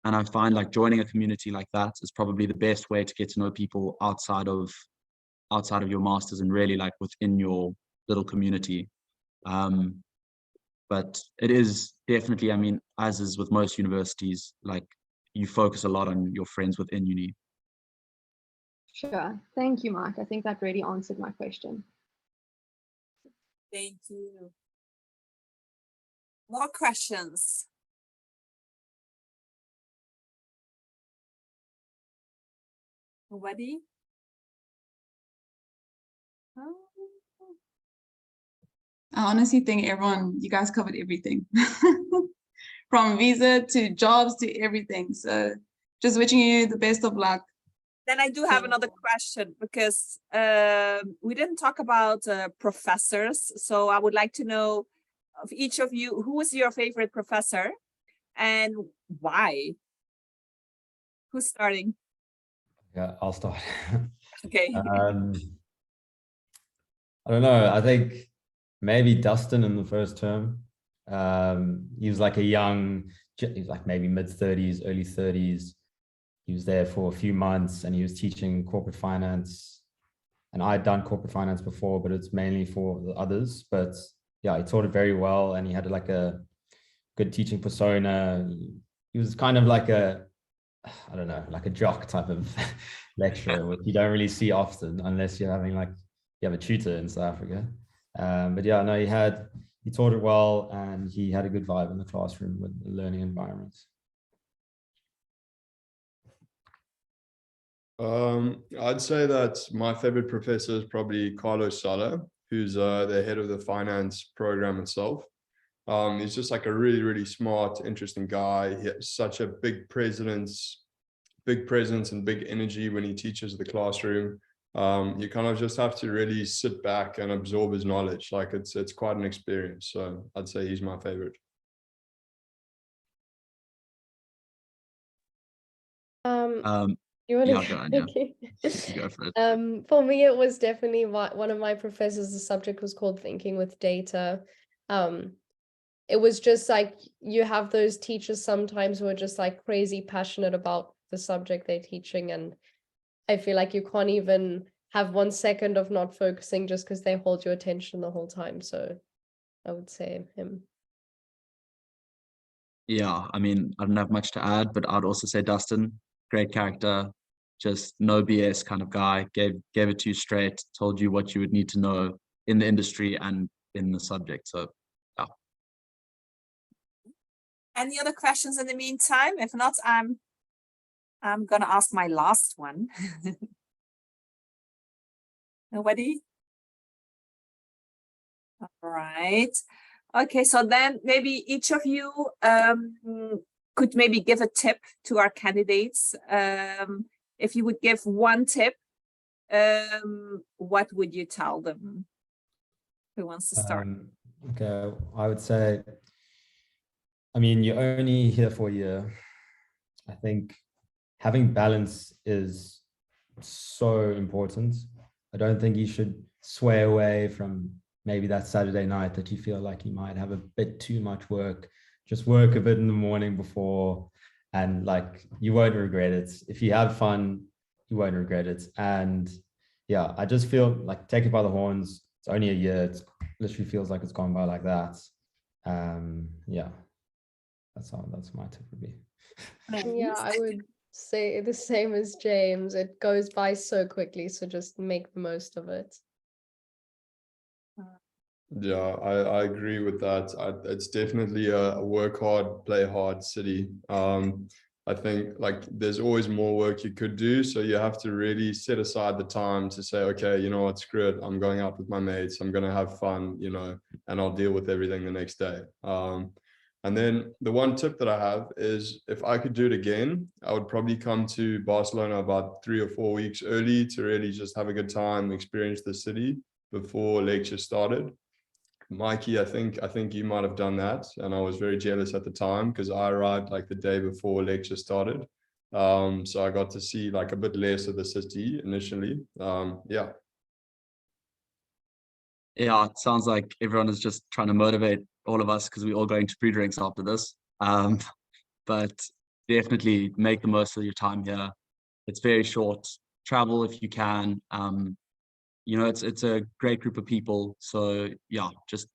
And I find like joining a community like that is probably the best way to get to know people outside of your masters and really like within your little community. But it is definitely, I mean, as is with most universities, like you focus a lot on your friends within uni.
Sure. Thank you, Mike. I think that really answered my question.
Thank you. More questions? Nobody?
I honestly think you guys covered everything. From visa to jobs to everything. So just wishing you the best of luck.
Then I do have another question, because we didn't talk about professors. So I would like to know of each of you, who is your favorite professor and why? Who's starting?
Yeah, I'll start.
Okay.
I don't know. I think maybe Dustin in the first term. He was like he was like maybe mid-30s, early 30s. He was there for a few months and he was teaching corporate finance. And I'd done corporate finance before, but it's mainly for the others. But yeah, he taught it very well and he had like a good teaching persona. He was kind of like I don't know, like a jock type of lecturer, which you don't really see often unless you're having you have a tutor in South Africa. But yeah, no, he taught it well and he had a good vibe in the classroom with the learning environments.
I'd say that my favorite professor is probably Carlos Sala, who's the head of the finance program itself. He's just like a really, really smart, interesting guy. He has such a big presence and big energy when he teaches the classroom. You kind of just have to really sit back and absorb his knowledge. Like it's quite an experience. So I'd say he's my favorite.
You want to
Yeah, go on, yeah.
Okay.
You go for it.
For me, it was definitely one of my professors. The subject was called Thinking with Data. It was just like you have those teachers sometimes who are just like crazy passionate about the subject they're teaching, and I feel like you can't even have 1 second of not focusing just because they hold your attention the whole time. So I would say him.
Yeah, I mean, I don't have much to add, but I'd also say Dustin, great character, just no BS kind of guy, gave it to you straight, told you what you would need to know in the industry and in the subject. So yeah.
Any other questions in the meantime? If not, I'm gonna ask my last one. Nobody? All right. Okay, so then maybe each of you could maybe give a tip to our candidates. If you would give one tip what would you tell them? Who wants to start?
Okay, I would say, I mean, you're only here for a year. I think having balance is so important. I don't think you should sway away from maybe that Saturday night that you feel like you might have a bit too much work. Just work a bit in the morning before, and like you won't regret it. If you have fun, you won't regret it. And yeah, I just feel like take it by the horns. It's only a year. It literally feels like it's gone by like that. Yeah, that's my tip would be.
Yeah, I would say the same as James. It goes by so quickly, so just make the most of it.
Yeah, I agree with that. It's definitely a work hard, play hard city. I think like there's always more work you could do. So you have to really set aside the time to say, okay, you know what, screw it. I'm going out with my mates. I'm going to have fun, you know, and I'll deal with everything the next day. And then the one tip that I have is if I could do it again, I would probably come to Barcelona about 3 or 4 weeks early to really just have a good time, experience the city before lecture started. Mikey, I think you might have done that, and I was very jealous at the time because I arrived like the day before lecture started. So I got to see like a bit less of the city initially. Yeah.
Yeah, it sounds like everyone is just trying to motivate all of us because we're all going to pre-drinks after this. But definitely make the most of your time here. It's very short. Travel if you can. You know, it's a great group of people. So yeah, just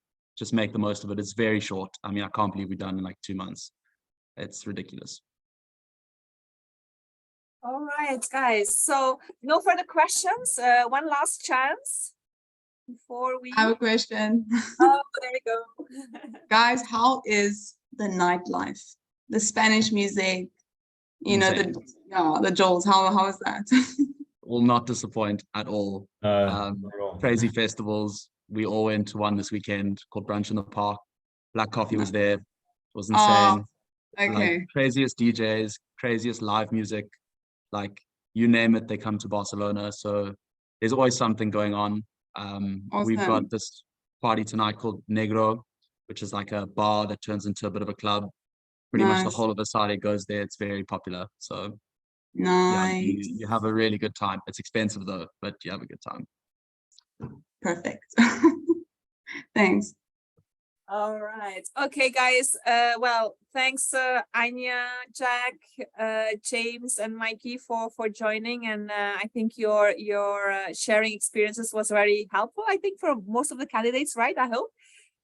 make the most of it. It's very short. I mean, I can't believe we're done in like 2 months. It's ridiculous.
All right, guys. So no further questions. One last chance before we.
I have a question.
Oh, there we go.
Guys, how is the nightlife? The Spanish music, you know, the jolts, how is that?
Will not disappoint at all. Crazy festivals. We all went to one this weekend called Brunch in the Park. Black Coffee was there. It was insane.
Okay.
Like craziest DJs, craziest live music. Like you name it, they come to Barcelona. So there's always something going on. We've got this party tonight called Negro, which is like a bar that turns into a bit of a club. Pretty much the whole of Esade goes there. It's very popular. So yeah, you have a really good time. It's expensive though, but you have a good time.
Perfect. Thanks.
All right. Okay, guys. Well, thanks, Anya, Jack, James, and Mikey for joining. And I think your sharing experiences was very helpful. I think for most of the candidates, right? I hope.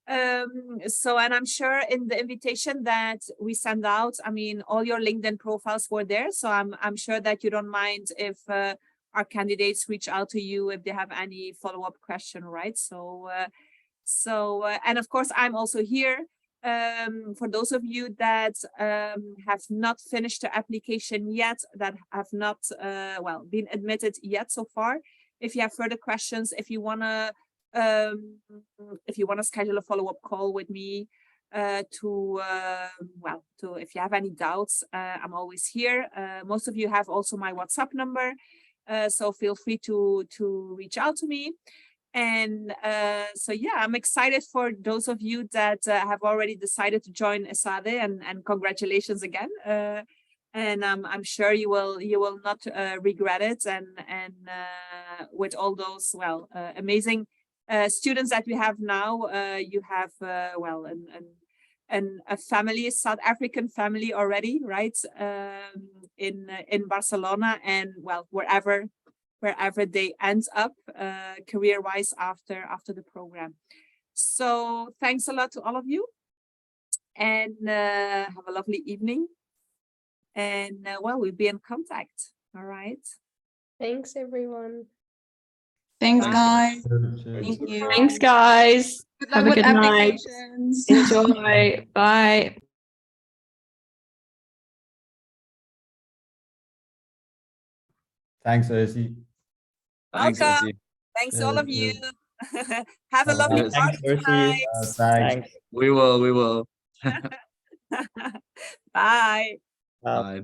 And I'm sure in the invitation that we send out, I mean, all your LinkedIn profiles were there. So I'm sure that you don't mind if our candidates reach out to you if they have any follow-up question, right? So and of course, I'm also here for those of you that have not finished the application yet, that have not been admitted yet so far. If you have further questions, if you wanna schedule a follow-up call with me if you have any doubts, I'm always here. Most of you have also my WhatsApp number, so feel free to reach out to me. And so yeah, I'm excited for those of you that have already decided to join Esade, and congratulations again. And I'm sure you will not regret it. And with all those amazing students that we have now, you have a family, a South African family already, right? In Barcelona, and wherever they end up career-wise after the program. So thanks a lot to all of you, and have a lovely evening. And we'll be in contact. All right.
Thanks, everyone.
Thanks,
Bye.
guys.
Thank
you.
Thanks, guys.
Good
Have
luck
a
with
good night.
applications.
Enjoy. Bye.
Thanks, Ursi.
Thanks,
Welcome.
Essie.
Thanks to all of you. Have a
All
lovely
right.
party
Thanks, Ursi.
tonight.
Thanks.
We will.
Bye.
Bye.
Bye.